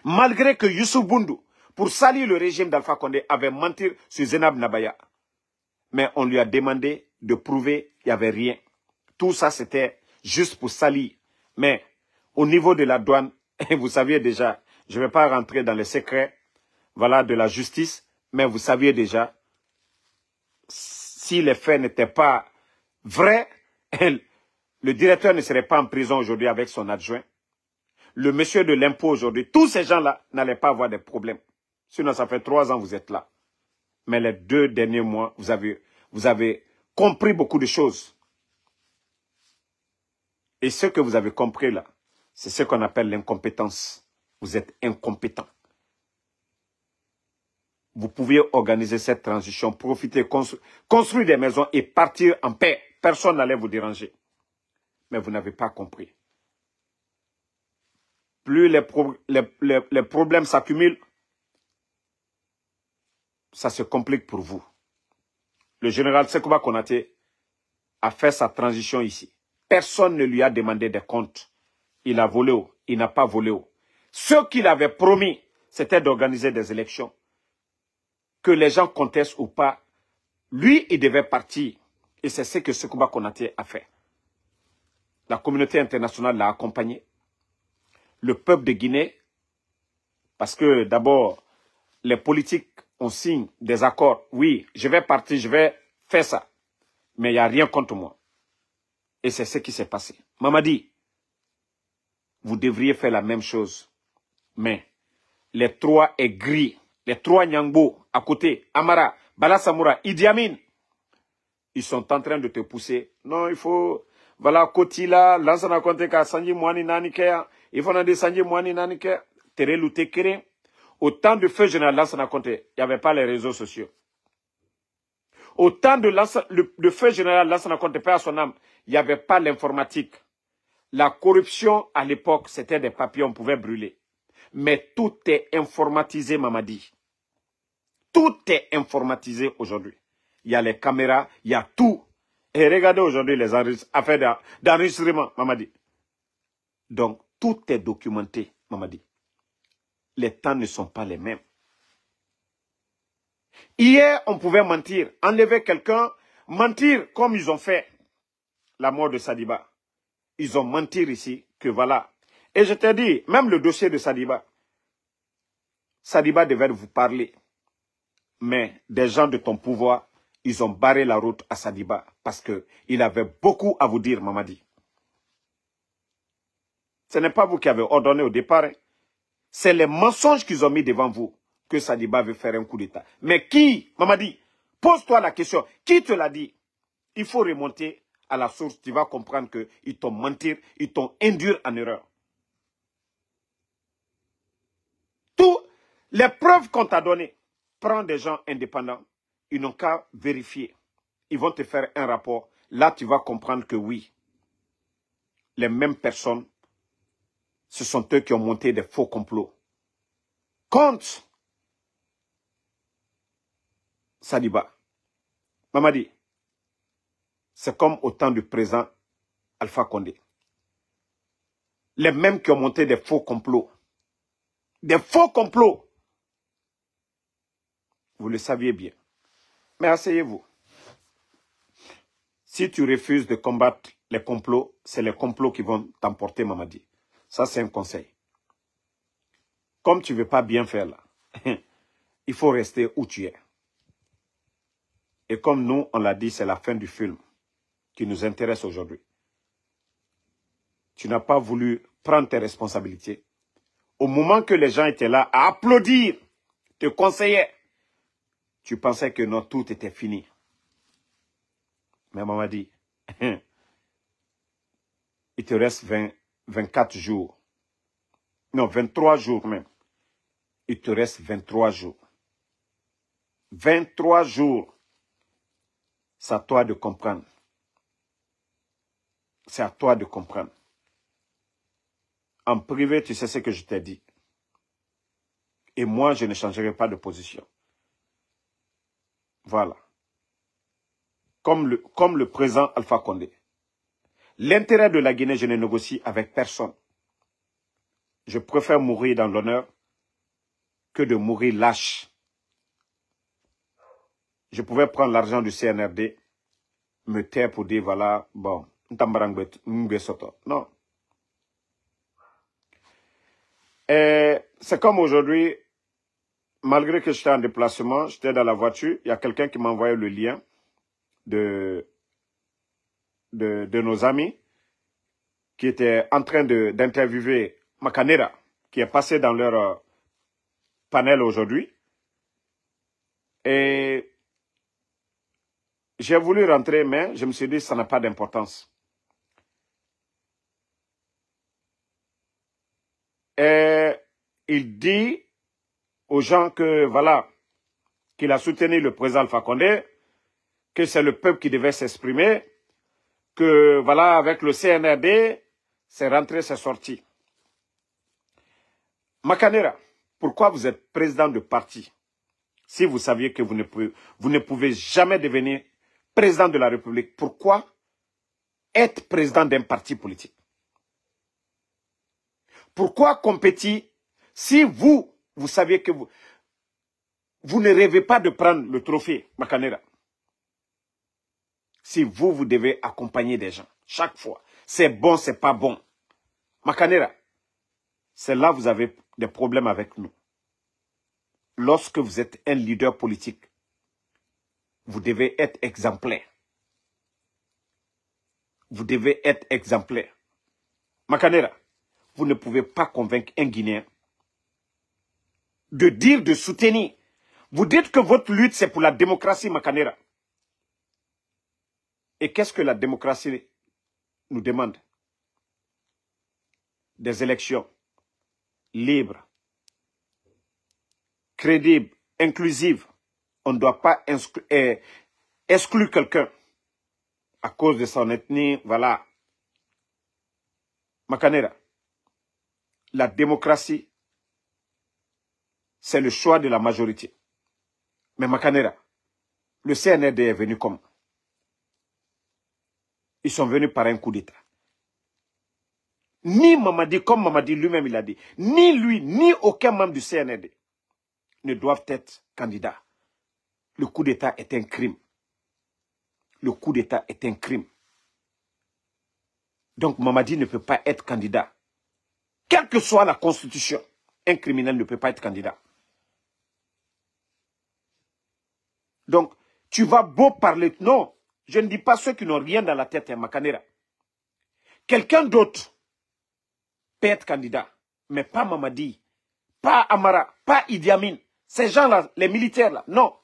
Malgré que Youssouf Boundou, pour salir le régime d'Alpha Condé, avait menti sur Zenab Nabaya. Mais on lui a demandé de prouver qu'il n'y avait rien. Tout ça, c'était juste pour salir. Mais au niveau de la douane, vous saviez déjà, je ne vais pas rentrer dans les secrets, voilà, de la justice, mais vous saviez déjà, si les faits n'étaient pas vrais, le directeur ne serait pas en prison aujourd'hui avec son adjoint. Le monsieur de l'impôt aujourd'hui, tous ces gens-là n'allaient pas avoir des problèmes. Sinon, ça fait 3 ans que vous êtes là. Mais les 2 derniers mois, vous avez compris beaucoup de choses. Et ce que vous avez compris là, c'est ce qu'on appelle l'incompétence. Vous êtes incompétent. Vous pouviez organiser cette transition, profiter, construire des maisons et partir en paix. Personne n'allait vous déranger. Mais vous n'avez pas compris. Plus les problèmes s'accumulent, ça se complique pour vous. Le général Sekouba Konaté a fait sa transition ici. Personne ne lui a demandé des comptes. Il a volé haut, il n'a pas volé haut. Ce qu'il avait promis, c'était d'organiser des élections. Que les gens contestent ou pas, lui, il devait partir. Et c'est ce que Sekouba Konaté a fait. La communauté internationale l'a accompagné. Le peuple de Guinée, parce que d'abord, les politiques, on signe des accords. Oui, je vais partir, je vais faire ça. Mais il n'y a rien contre moi. Et c'est ce qui s'est passé. Mamadi, vous devriez faire la même chose. Mais les 3 aigris, les 3 Nyangbo à côté, Amara, Bala Samoura, Idi Amin, ils sont en train de te pousser. Non, il faut, voilà, Kotila, Lansana Konteka, Sanji Mouani Nanikea, il faut des Sanji Mouani Nanikea, Terelu Tekere. Au temps de feu général Lansana Konté, il n'y avait pas les réseaux sociaux. Au temps de feu général Lansana Konté, père à son âme, il n'y avait pas l'informatique. La corruption, à l'époque, c'était des papiers, on pouvait brûler. Mais tout est informatisé, Mamadi. Tout est informatisé aujourd'hui. Il y a les caméras, il y a tout. Et regardez aujourd'hui les affaires d'enregistrement, Mamadi. Donc, tout est documenté, Mamadi. Les temps ne sont pas les mêmes. Hier, on pouvait mentir, enlever quelqu'un, mentir comme ils ont fait la mort de Sadiba. Ils ont menti ici, que voilà. Et je te dis, même le dossier de Sadiba, Sadiba devait vous parler. Mais des gens de ton pouvoir, ils ont barré la route à Sadiba parce qu'il avait beaucoup à vous dire, Mamadi. Ce n'est pas vous qui avez ordonné au départ. Hein. C'est les mensonges qu'ils ont mis devant vous que Sadiba veut faire un coup d'État. Mais qui, Mamadi, pose-toi la question, qui te l'a dit? Il faut remonter à la source, tu vas comprendre qu'ils t'ont menti, ils t'ont induit en erreur. Les preuves qu'on t'a données, prends des gens indépendants, ils n'ont qu'à vérifier. Ils vont te faire un rapport. Là, tu vas comprendre que oui, les mêmes personnes, ce sont eux qui ont monté des faux complots contre Sadiba. Mamadi, c'est comme au temps du président Alpha Condé. Les mêmes qui ont monté des faux complots. Des faux complots. Vous le saviez bien. Mais asseyez-vous. Si tu refuses de combattre les complots, c'est les complots qui vont t'emporter, Mamadi. Ça, c'est un conseil. Comme tu ne veux pas bien faire là, il faut rester où tu es. Et comme nous, on l'a dit, c'est la fin du film qui nous intéresse aujourd'hui. Tu n'as pas voulu prendre tes responsabilités. Au moment que les gens étaient là à applaudir, te conseillaient, tu pensais que non, tout était fini. Mais maman dit, il te reste 24 jours. Non, 23 jours même. Il te reste 23 jours. 23 jours. C'est à toi de comprendre. C'est à toi de comprendre. En privé, tu sais ce que je t'ai dit. Et moi, je ne changerai pas de position. Voilà. Comme le président Alpha Condé. L'intérêt de la Guinée, je ne négocie avec personne. Je préfère mourir dans l'honneur que de mourir lâche. Je pouvais prendre l'argent du CNRD, me taire pour dire, voilà, bon, non. C'est comme aujourd'hui, malgré que j'étais en déplacement, j'étais dans la voiture, il y a quelqu'un qui m'a envoyé le lien de nos amis qui étaient en train d'interviewer Makanera, qui est passé dans leur panel aujourd'hui. Et j'ai voulu rentrer, mais je me suis dit, ça n'a pas d'importance. Et il dit aux gens que, voilà, qu'il a soutenu le président Alpha Condé, que c'est le peuple qui devait s'exprimer, que, voilà, avec le CNRD, c'est rentré, c'est sorti. Makanera, pourquoi vous êtes président de parti si vous saviez que vous ne pouvez jamais devenir président de la République? Pourquoi être président d'un parti politique? Pourquoi compétir si vous saviez que vous ne rêvez pas de prendre le trophée, Makanera? Si vous devez accompagner des gens, chaque fois, c'est bon, c'est pas bon. Makanera, c'est là que vous avez des problèmes avec nous. Lorsque vous êtes un leader politique, vous devez être exemplaire. Vous devez être exemplaire. Makanera, vous ne pouvez pas convaincre un Guinéen de dire, de soutenir. Vous dites que votre lutte, c'est pour la démocratie, Makanera. Et qu'est-ce que la démocratie nous demande? Des élections libres, crédibles, inclusives. On ne doit pas exclure quelqu'un à cause de son ethnie, voilà. Makanera, la démocratie, c'est le choix de la majorité. Mais Makanera, le CNRD est venu comme? Ils sont venus par un coup d'État. Ni Mamadi, comme Mamadi lui-même il a dit, ni lui, ni aucun membre du CNRD ne doivent être candidats. Le coup d'État est un crime. Le coup d'État est un crime. Donc Mamadi ne peut pas être candidat. Quelle que soit la constitution, un criminel ne peut pas être candidat. Donc, tu vas beau parler. Non, je ne dis pas ceux qui n'ont rien dans la tête, Makanera. Quelqu'un d'autre peut être candidat, mais pas Mamadi, pas Amara, pas Idi Amin. Ces gens-là, les militaires là, non.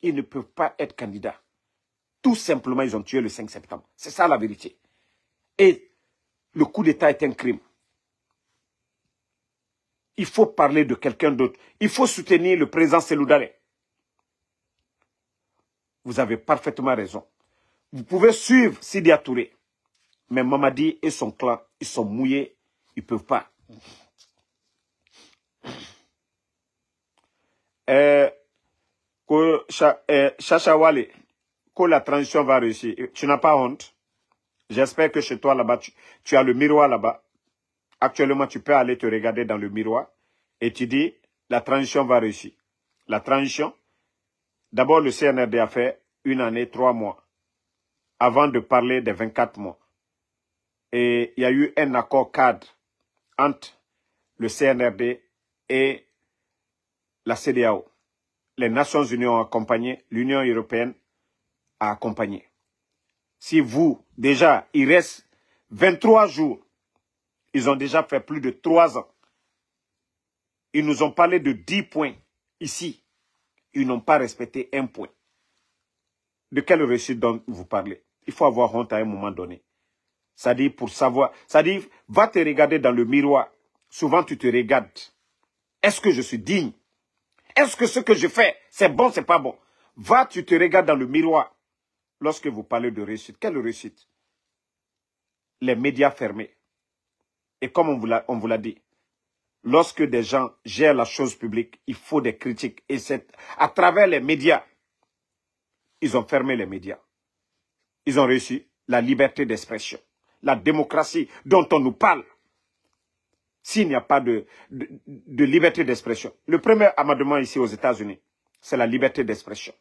Ils ne peuvent pas être candidats. Tout simplement, ils ont tué le 5 septembre. C'est ça la vérité. Et le coup d'État est un crime. Il faut parler de quelqu'un d'autre. Il faut soutenir le président Seloudare. Vous avez parfaitement raison. Vous pouvez suivre Sidi Touré. Mais Mamadi et son clan, ils sont mouillés. Ils ne peuvent pas. Chachawale, que la transition va réussir. Tu n'as pas honte. J'espère que chez toi là-bas, tu as le miroir là-bas. Actuellement, tu peux aller te regarder dans le miroir et tu dis, la transition va réussir. La transition, d'abord le CNRD a fait 1 année, 3 mois, avant de parler des 24 mois. Et il y a eu un accord cadre entre le CNRD et la CEDEAO. Les Nations Unies ont accompagné, l'Union européenne a accompagné. Si vous, déjà, il reste 23 jours, ils ont déjà fait plus de 3 ans. Ils nous ont parlé de 10 points ici. Ils n'ont pas respecté 1 point. De quelle réussite dont vous parlez? Il faut avoir honte à un moment donné. C'est-à-dire pour savoir, c'est-à-dire va te regarder dans le miroir. Souvent tu te regardes. Est-ce que je suis digne? Est-ce que ce que je fais, c'est bon, c'est pas bon? Va, tu te regardes dans le miroir. Lorsque vous parlez de réussite, quelle réussite? Les médias fermés. Et comme on vous l'a dit, lorsque des gens gèrent la chose publique, il faut des critiques. Et c'est à travers les médias, ils ont fermé les médias. Ils ont réussi la liberté d'expression, la démocratie dont on nous parle. S'il n'y a pas de liberté d'expression, le premier amendement ici aux États-Unis, c'est la liberté d'expression.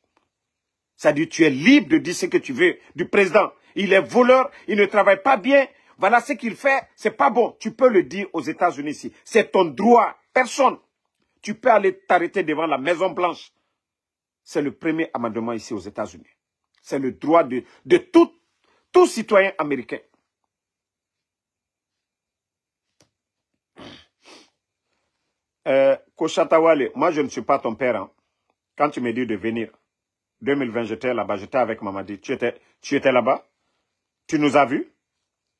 C'est-à-dire tu es libre de dire ce que tu veux du président. Il est voleur, il ne travaille pas bien. Voilà ce qu'il fait, c'est pas bon. Tu peux le dire aux États-Unis ici. C'est ton droit. Personne. Tu peux aller t'arrêter devant la Maison Blanche. C'est le premier amendement ici aux États-Unis. C'est le droit de tout citoyen américain. Koshatawale, moi je ne suis pas ton père. Hein. Quand tu me dis de venir, 2020 j'étais là-bas, j'étais avec Mamadi. Tu étais là-bas? Tu nous as vus?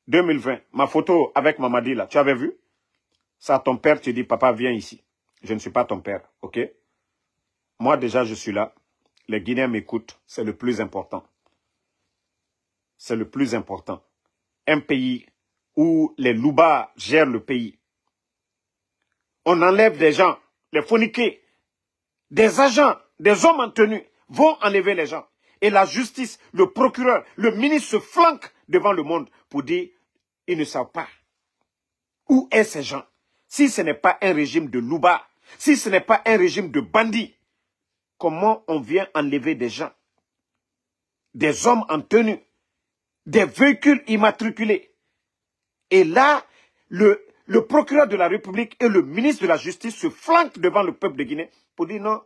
2020, ma photo avec Mamadi là, tu avais vu? Ça, ton père, tu dis, papa, viens ici. Je ne suis pas ton père, ok? Moi, déjà, je suis là. Les Guinéens m'écoutent. C'est le plus important. C'est le plus important. Un pays où les Louba gèrent le pays. On enlève des gens, les phoniqués, des agents, des hommes en tenue vont enlever les gens. Et la justice, le procureur, le ministre se flanquent devant le monde pour dire, ils ne savent pas. Où est ces gens? Si ce n'est pas un régime de Louba, si ce n'est pas un régime de bandits, comment on vient enlever des gens, des hommes en tenue, des véhicules immatriculés? Et là, le procureur de la République et le ministre de la Justice se flanquent devant le peuple de Guinée pour dire non,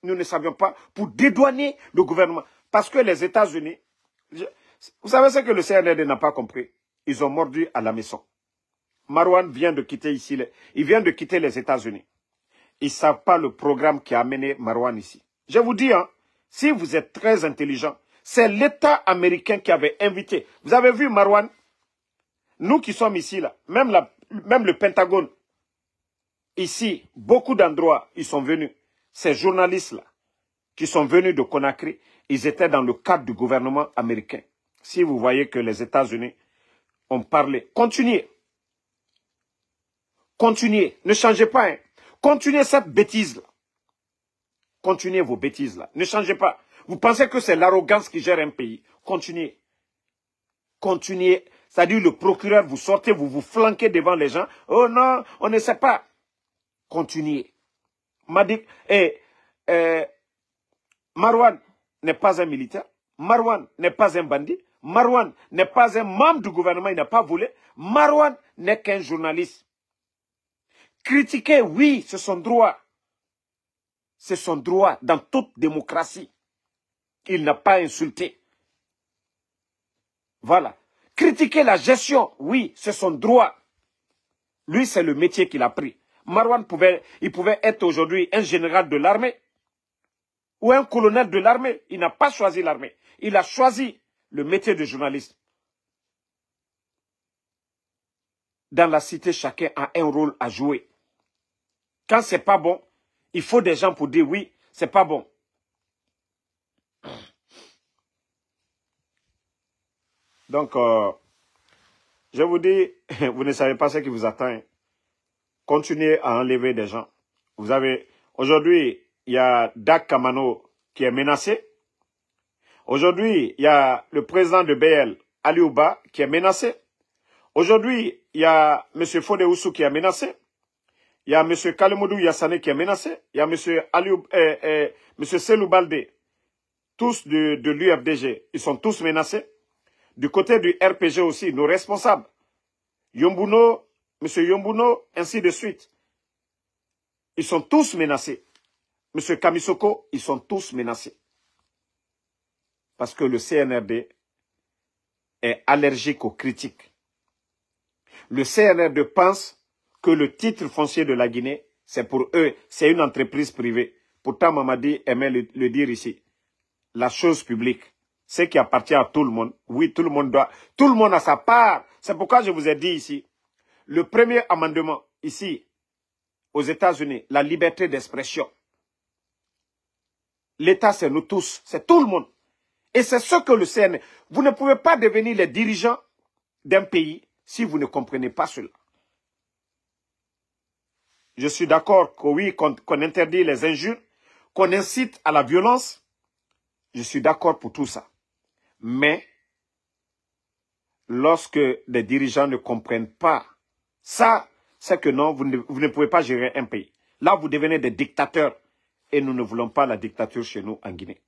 nous ne savions pas, pour dédouaner le gouvernement. Parce que les États-Unis, vous savez ce que le CNRD n'a pas compris? Ils ont mordu à la maison. Marwan vient de quitter ici, il vient de quitter les États-Unis. Ils ne savent pas le programme qui a amené Marwan ici. Je vous dis, hein, si vous êtes très intelligent, c'est l'État américain qui avait invité. Vous avez vu Marwan? Nous qui sommes ici, là, même le Pentagone, ici, beaucoup d'endroits, ils sont venus. Ces journalistes-là, qui sont venus de Conakry, ils étaient dans le cadre du gouvernement américain. Si vous voyez que les États-Unis ont parlé, continuez. Continuez, ne changez pas. Hein. Continuez cette bêtise-là. Continuez vos bêtises-là. Ne changez pas. Vous pensez que c'est l'arrogance qui gère un pays. Continuez. Continuez. C'est-à-dire le procureur, vous sortez, vous vous flanquez devant les gens. Oh non, on ne sait pas. Continuez. Marwan n'est pas un militaire. Marwan n'est pas un bandit. Marwan n'est pas un membre du gouvernement, il n'a pas volé. Marwan n'est qu'un journaliste. Critiquer, oui, c'est son droit. C'est son droit dans toute démocratie. Il n'a pas insulté. Voilà. Critiquer la gestion, oui, c'est son droit. Lui, c'est le métier qu'il a pris. Marwan pouvait être aujourd'hui un général de l'armée ou un colonel de l'armée. Il n'a pas choisi l'armée. Il a choisi le métier de journaliste. Dans la cité, chacun a un rôle à jouer. Quand c'est pas bon, il faut des gens pour dire oui, c'est pas bon. Donc, je vous dis, vous ne savez pas ce qui vous attend. Continuez à enlever des gens. Vous avez, aujourd'hui, il y a Dak Kamano qui est menacé. Aujourd'hui, il y a le président de BL, Ali Ouba, qui est menacé. Aujourd'hui, il y a M. Fode Oussou qui est menacé. Il y a M. Kalemoudou Yassane qui est menacé. Il y a M. Selou Baldé, tous de l'UFDG. Ils sont tous menacés. Du côté du RPG aussi, nos responsables. Yombuno, M. Yombuno, ainsi de suite. Ils sont tous menacés. M. Kamisoko, ils sont tous menacés. Parce que le CNRD est allergique aux critiques. Le CNRD pense que le titre foncier de la Guinée, c'est pour eux, c'est une entreprise privée. Pourtant, Mamadi aimait le dire ici. La chose publique, ce qui appartient à tout le monde. Oui, tout le monde a sa part. C'est pourquoi je vous ai dit ici, le premier amendement ici, aux États-Unis, la liberté d'expression. L'État, c'est nous tous, c'est tout le monde. Et c'est ce que le CNRD... Vous ne pouvez pas devenir les dirigeants d'un pays si vous ne comprenez pas cela. Je suis d'accord que oui, qu'on interdit les injures, qu'on incite à la violence. Je suis d'accord pour tout ça. Mais, lorsque les dirigeants ne comprennent pas ça, c'est que non, vous ne pouvez pas gérer un pays. Là, vous devenez des dictateurs. Et nous ne voulons pas la dictature chez nous en Guinée.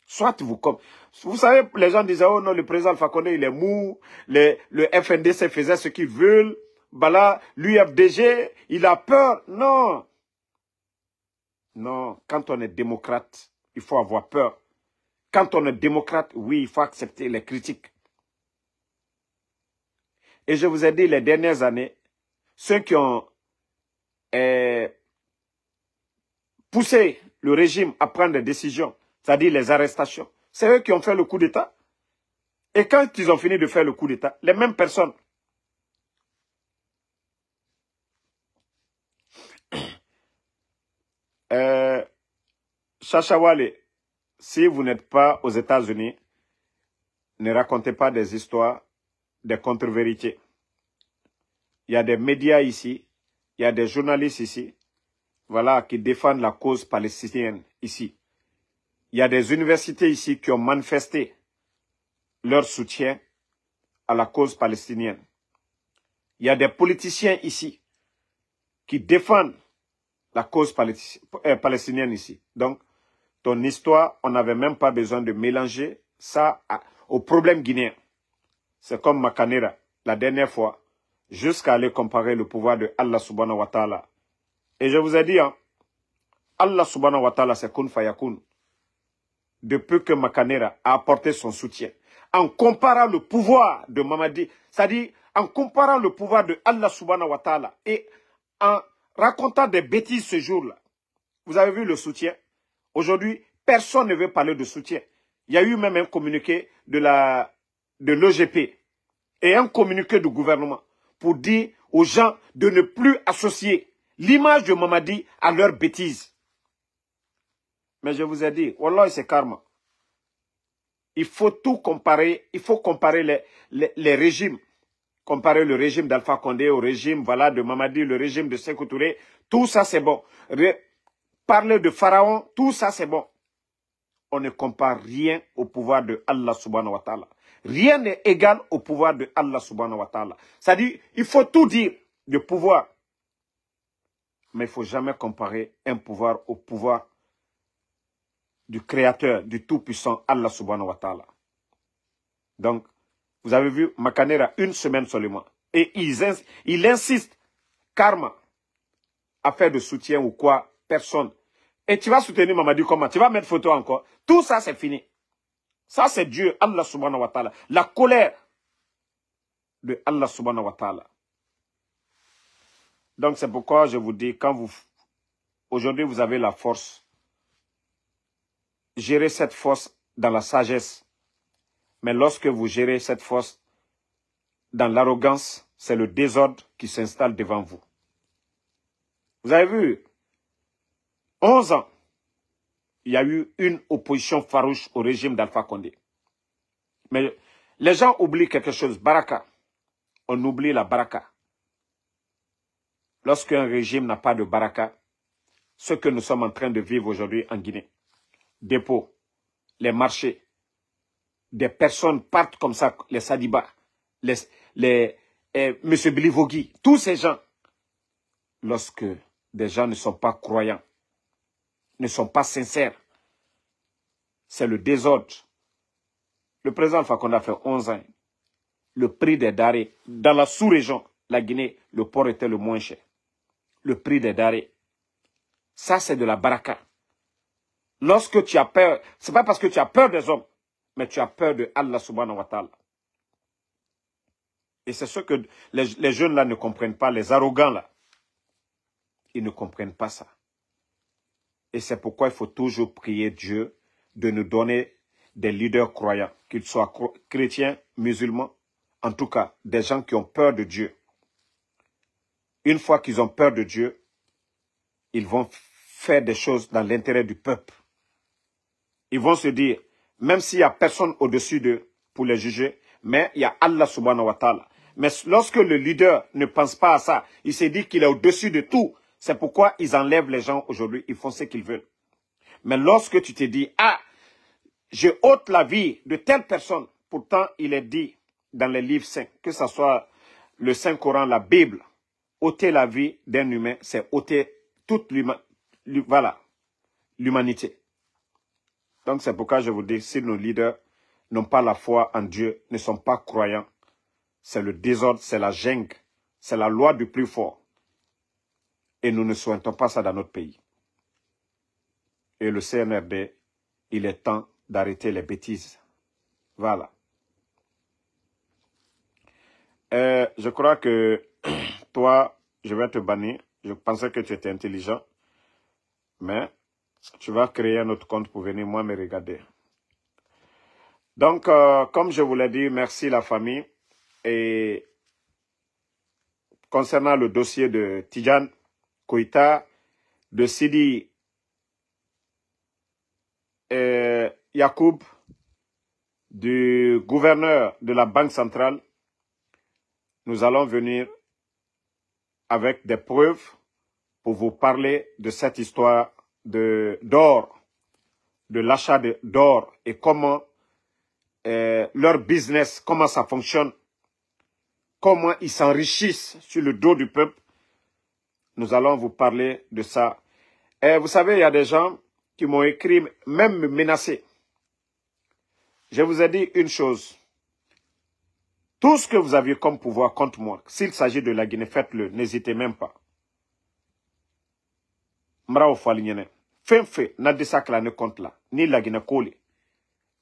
Soit vous savez, les gens disaient, oh non, le président Alpha Condé, il est mou, le FNDC faisait ce qu'ils veulent, voilà, l'UFDG, il a peur. Non. Non, quand on est démocrate, il faut avoir peur. Quand on est démocrate, oui, il faut accepter les critiques. Et je vous ai dit, les dernières années, ceux qui ont poussé le régime à prendre des décisions, c'est-à-dire les arrestations, c'est eux qui ont fait le coup d'État. Et quand ils ont fini de faire le coup d'État, les mêmes personnes, Chachawale, si vous n'êtes pas aux États-Unis, ne racontez pas des histoires, des contre-vérités. Il y a des médias ici, il y a des journalistes ici, voilà, qui défendent la cause palestinienne ici. Il y a des universités ici qui ont manifesté leur soutien à la cause palestinienne. Il y a des politiciens ici qui défendent la cause palestinienne ici. Donc, ton histoire, on n'avait même pas besoin de mélanger ça au problème guinéen. C'est comme Makanera, la dernière fois, jusqu'à aller comparer le pouvoir de Allah subhanahu wa ta'ala. Et je vous ai dit, hein, Allah subhanahu wa ta'ala, c'est kun fayakun. Depuis que Makanera a apporté son soutien, en comparant le pouvoir de Mamadi, c'est-à-dire en comparant le pouvoir de Allah subhanahu wa ta'ala et en racontant des bêtises ce jour-là. Vous avez vu le soutien? Aujourd'hui, personne ne veut parler de soutien. Il y a eu même un communiqué de l'OGP et un communiqué du gouvernement pour dire aux gens de ne plus associer l'image de Mamadi à leurs bêtises. Mais je vous ai dit, wallah, c'est karma. Il faut tout comparer, il faut comparer les régimes. Comparer le régime d'Alpha Condé au régime voilà, de Mamadi, le régime de Sékou Touré, tout ça c'est bon. Parler de Pharaon, tout ça c'est bon. On ne compare rien au pouvoir de Allah subhanahu wa ta'ala. Rien n'est égal au pouvoir de Allah subhanahu wa ta'ala. C'est-à-dire, il faut tout dire de pouvoir. Mais il ne faut jamais comparer un pouvoir au pouvoir du Créateur, du Tout-Puissant, Allah subhanahu wa ta'ala. Donc, vous avez vu, Makanera, une semaine seulement. Et il insiste, karma, affaire de soutien ou quoi, personne. Et tu vas soutenir Mamadi comment? Tu vas mettre photo encore. Tout ça, c'est fini. Ça, c'est Dieu, Allah subhanahu wa ta'ala. La colère de Allah subhanahu wa ta'ala. Donc, c'est pourquoi je vous dis, aujourd'hui, vous avez la force. Gérez cette force dans la sagesse. Mais lorsque vous gérez cette force dans l'arrogance, c'est le désordre qui s'installe devant vous. Vous avez vu, 11 ans, il y a eu une opposition farouche au régime d'Alpha Condé. Mais les gens oublient quelque chose, Baraka. On oublie la Baraka. Lorsqu'un régime n'a pas de Baraka, ce que nous sommes en train de vivre aujourd'hui en Guinée, dépôts, les marchés, des personnes partent comme ça, les Sadiba, M. Bilivogui, tous ces gens, lorsque des gens ne sont pas croyants, ne sont pas sincères, c'est le désordre. Le président Alpha Condé a fait 11 ans. Le prix des denrées, dans la sous-région, la Guinée, le porc était le moins cher. Le prix des denrées. Ça, c'est de la baraka. Lorsque tu as peur, ce n'est pas parce que tu as peur des hommes, mais tu as peur de Allah subhanahu wa ta'ala. Et c'est ce que les jeunes là ne comprennent pas, les arrogants là. Ils ne comprennent pas ça. Et c'est pourquoi il faut toujours prier Dieu de nous donner des leaders croyants, qu'ils soient chrétiens, musulmans, en tout cas des gens qui ont peur de Dieu. Une fois qu'ils ont peur de Dieu, ils vont faire des choses dans l'intérêt du peuple. Ils vont se dire, même s'il n'y a personne au-dessus d'eux pour les juger, mais il y a Allah subhanahu wa ta'ala. Mais lorsque le leader ne pense pas à ça, il se dit qu'il est au-dessus de tout. C'est pourquoi ils enlèvent les gens aujourd'hui, ils font ce qu'ils veulent. Mais lorsque tu te dis, ah, je ôte la vie de telle personne, pourtant il est dit dans les livres saints, que ce soit le Saint-Coran, la Bible, ôter la vie d'un humain, c'est ôter toute l'humanité. Donc c'est pourquoi je vous dis, si nos leaders n'ont pas la foi en Dieu, ne sont pas croyants, c'est le désordre, c'est la jungle, c'est la loi du plus fort. Et nous ne souhaitons pas ça dans notre pays. Et le CNRD, il est temps d'arrêter les bêtises. Voilà. Je crois que toi, je vais te bannir. Je pensais que tu étais intelligent. Mais tu vas créer un autre compte pour venir moi me regarder. Donc, comme je vous l'ai dit, merci la famille. Et concernant le dossier de Tidjane Koïta, de Sidi Yacoub, du gouverneur de la Banque centrale, nous allons venir avec des preuves pour vous parler de cette histoire d'or, de l'achat d'or et comment leur business, comment ça fonctionne, comment ils s'enrichissent sur le dos du peuple. Nous allons vous parler de ça. Et vous savez, il y a des gens qui m'ont écrit, même me menacer. Je vous ai dit une chose. Tout ce que vous aviez comme pouvoir contre moi, s'il s'agit de la Guinée, faites-le, n'hésitez même pas. Mrao Falignene, fait, n'a de ça que la ne compte là, ni la Guinée collée,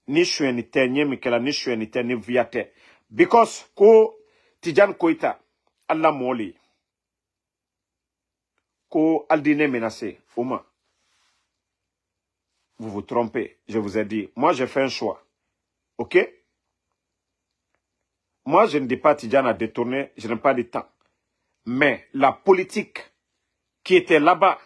ni chuenite, ni mikela, ni chuenite, ni viate. Because ko Tidjane Koïta, Allah moli, ko aldine menacé, Ouma. Vous vous trompez, je vous ai dit, moi j'ai fait un choix. Ok? Moi, je ne dis pas Tidjane a détourné, je n'ai pas de temps. Mais la politique qui était là-bas,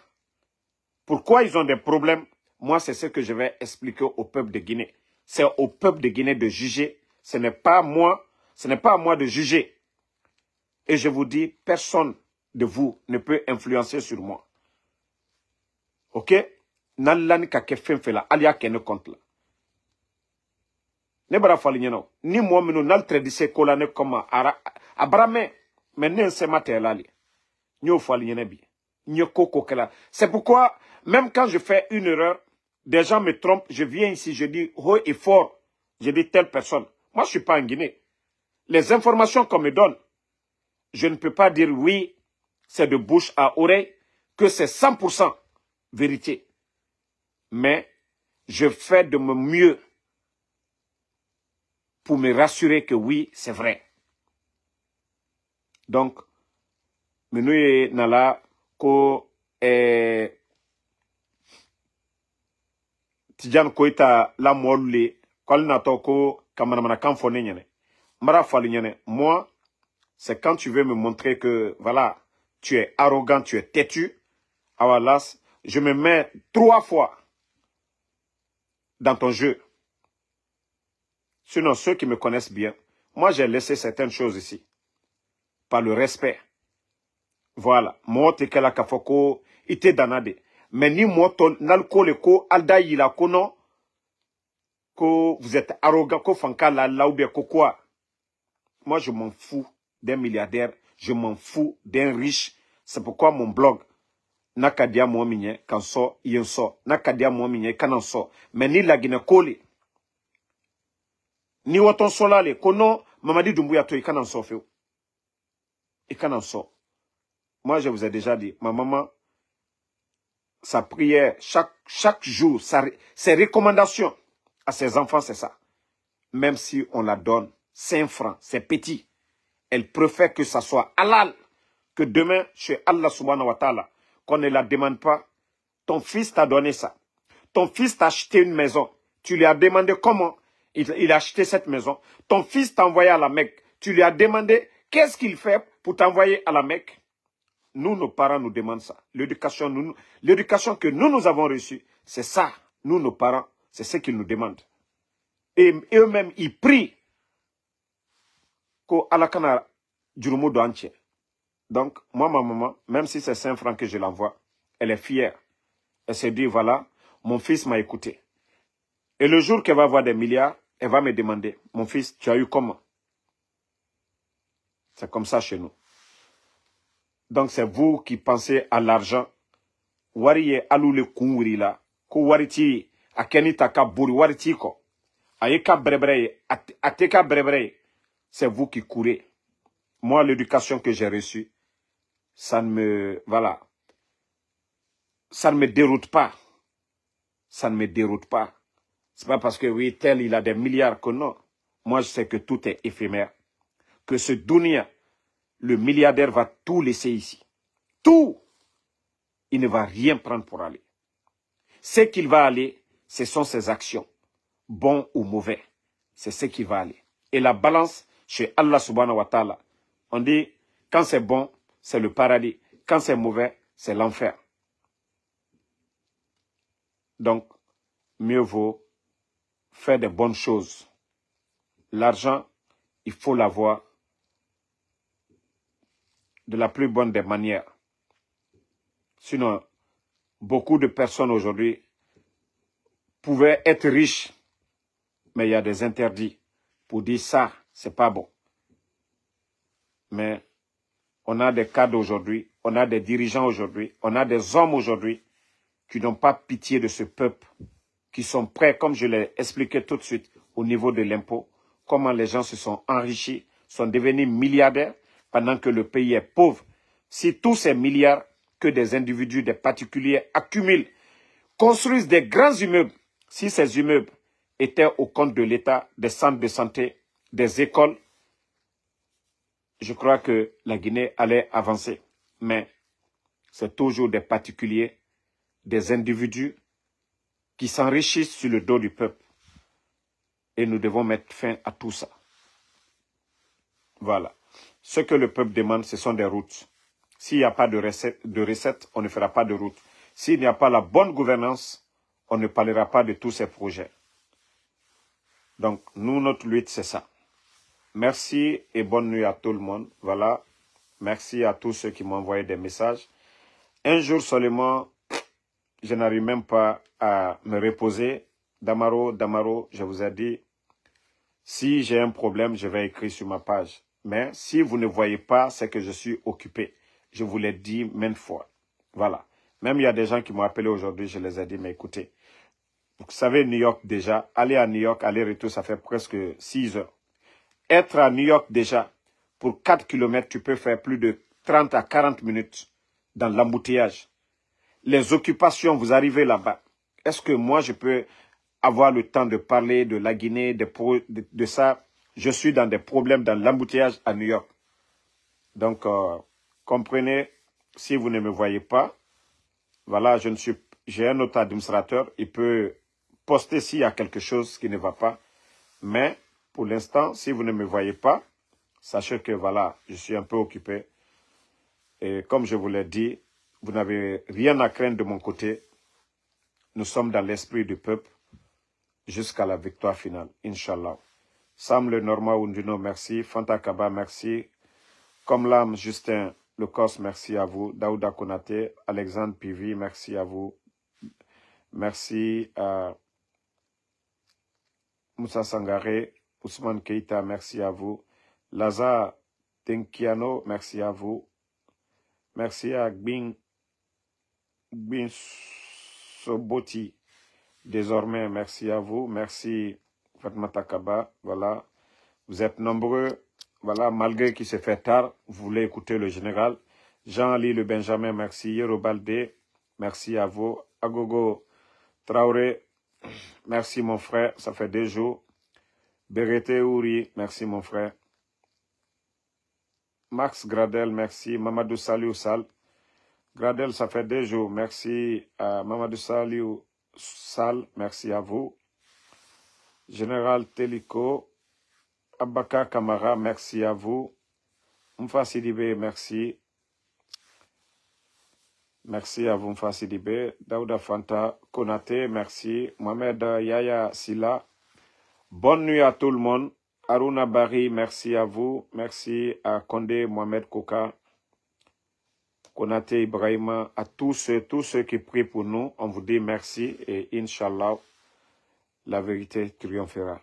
pourquoi ils ont des problèmes, moi, c'est ce que je vais expliquer au peuple de Guinée. C'est au peuple de Guinée de juger. Ce n'est pas à moi de juger. Et je vous dis, personne de vous ne peut influencer sur moi. Ok? Nalani ka ke fenfela, alia kene compte là. Ne bara fali nyeno ni mo minu nal tradise kola ne koma ara abrame mais ne se matelali nyo fali nyene bi nyo koko kala. C'est pourquoi même quand je fais une erreur, des gens me trompent, je viens ici, je dis haut et fort, je dis telle personne. Moi je suis pas en Guinée. Les informations qu'on me donne, je ne peux pas dire oui, c'est de bouche à oreille que c'est 100% vérité. Mais je fais de mon mieux pour me rassurer que oui, c'est vrai. Donc, nous nala ko Tidjane Koïta la molli kol na to ko kamanamana kan fone nyene. Mara fali nyene. Moi, c'est quand tu veux me montrer que voilà, tu es arrogant, tu es têtu, Awalas, je me mets 3 fois dans ton jeu. Sinon, ceux qui me connaissent bien, moi j'ai laissé certaines choses ici. Par le respect. Voilà. Moi, te kela kafoko, ite danade. Mais ni moi, nalko leko, alda yila kono, que vous êtes arrogant, que fanka la la ou bien quoi. Moi, je m'en fous d'un milliardaire, je m'en fous d'un riche. C'est pourquoi mon blog, Nakadia Mouamine, quand so, yen so, Nakadia Mouamine, quand so. Mais ni la Guinée Koli, ni Waton Solale, kono, Mamadi Doumbouya to, ikan so feu. Ikan so. Moi, je vous ai déjà dit, ma maman, sa prière, chaque jour, ses recommandations à ses enfants, c'est ça. Même si on la donne 5 francs, c'est petit. Elle préfère que ça soit halal, que demain, chez Allah subhanahu wa ta'ala, qu'on ne la demande pas. Ton fils t'a donné ça. Ton fils t'a acheté une maison. Tu lui as demandé comment il a acheté cette maison. Ton fils t'a envoyé à la Mecque. Tu lui as demandé qu'est-ce qu'il fait pour t'envoyer à la Mecque. Nous, nos parents nous demandent ça. L'éducation que nous avons reçue, c'est ça. Nous, nos parents, c'est ce qu'ils nous demandent. Et eux-mêmes, ils prient qu'Allah Alakana Djurumu entier. Donc, moi, ma maman, même si c'est 5 francs que je l'envoie, elle est fière. Elle se dit, voilà, mon fils m'a écouté. Et le jour qu'elle va avoir des milliards, elle va me demander, mon fils, tu as eu comment? C'est comme ça chez nous. Donc, c'est vous qui pensez à l'argent. Wariye alule kunwiri la. Ko wariti akeni taka buri wariti ko. Ayeka brebreye, ateka brebreye. C'est vous qui courez. Moi, l'éducation que j'ai reçue, ça ne me, voilà. Ça ne me déroute pas. Ça ne me déroute pas. C'est pas parce que oui, tel il a des milliards que non. Moi, je sais que tout est éphémère. Que ce dunia, le milliardaire va tout laisser ici. Tout. Il ne va rien prendre pour aller. Ce qu'il va aller, ce sont ses actions. Bon ou mauvais. C'est ce qui va aller. Et la balance chez Allah subhanahu wa ta'ala. On dit, quand c'est bon, c'est le paradis. Quand c'est mauvais, c'est l'enfer. Donc, mieux vaut faire des bonnes choses. L'argent, il faut l'avoir de la plus bonne des manières. Sinon, beaucoup de personnes aujourd'hui pouvaient être riches, mais il y a des interdits pour dire ça, c'est pas bon. Mais on a des cadres aujourd'hui, on a des dirigeants aujourd'hui, on a des hommes aujourd'hui qui n'ont pas pitié de ce peuple, qui sont prêts, comme je l'ai expliqué tout de suite, au niveau de l'impôt, comment les gens se sont enrichis, sont devenus milliardaires, pendant que le pays est pauvre. Si tous ces milliards que des individus, des particuliers accumulent, construisent des grands immeubles, si ces immeubles étaient au compte de l'État, des centres de santé, des écoles, je crois que la Guinée allait avancer. Mais c'est toujours des particuliers, des individus qui s'enrichissent sur le dos du peuple. Et nous devons mettre fin à tout ça. Voilà. Ce que le peuple demande, ce sont des routes. S'il n'y a pas de recettes, on ne fera pas de route. S'il n'y a pas la bonne gouvernance, on ne parlera pas de tous ces projets. Donc, nous, notre lutte, c'est ça. Merci et bonne nuit à tout le monde. Voilà. Merci à tous ceux qui m'ont envoyé des messages. Un jour seulement, je n'arrive même pas à me reposer. Damaro, je vous ai dit, si j'ai un problème, je vais écrire sur ma page. Mais si vous ne voyez pas, c'est que je suis occupé. Je vous l'ai dit maintes fois. Voilà. Même il y a des gens qui m'ont appelé aujourd'hui, je les ai dit, mais écoutez, vous savez, New York déjà, aller à New York, aller-retour, ça fait presque 6 heures. Être à New York déjà, pour 4 km, tu peux faire plus de 30 à 40 minutes dans l'embouteillage. Les occupations, vous arrivez là-bas. Est-ce que moi, je peux avoir le temps de parler de la Guinée, de ça? Je suis dans des problèmes dans l'embouteillage à New York. Donc, comprenez, si vous ne me voyez pas, voilà, j'ai un autre administrateur, il peut poster s'il y a quelque chose qui ne va pas. Mais, pour l'instant, si vous ne me voyez pas, sachez que, voilà, je suis un peu occupé. Et comme je vous l'ai dit, Vous n'avez rien à craindre de mon côté. Nous sommes dans l'esprit du peuple jusqu'à la victoire finale, Inch'Allah. Sam Le Norma Undino, merci. Fanta Kaba, merci. Comme l'âme, Justin Le Cos, merci à vous. Daouda Konate, Alexandre Pivi, merci à vous. Merci à Moussa Sangare, Ousmane Keita, merci à vous. Lazare Tenkiano, merci à vous. Merci à Gbin Soboti, désormais, merci à vous. Merci Fatmata Kaba, voilà. Vous êtes nombreux, voilà, malgré qu'il se fait tard, vous voulez écouter le général. Jean-Ali Le Benjamin, merci. Yerobalde, merci à vous. Agogo Traoré, merci mon frère, ça fait 2 jours. Berete Ouri, merci mon frère. Max Gradel, merci. Mamadou Saliou Sal. Gradel, ça fait 2 jours. Merci à Mamadou Saliou Sal, merci à vous. Général Teliko, Abaka Kamara, merci à vous. Mfa Sidibé, merci. Merci à vous, Mfa Sidibé. Daouda Fanta Konate, merci. Mohamed Yaya Silla. Bonne nuit à tout le monde. Aruna Bari, merci à vous. Merci à Kondé Mohamed Koka. Konate Ibrahima, à tous ceux qui prient pour nous. On vous dit merci et Inch'Allah, la vérité triomphera.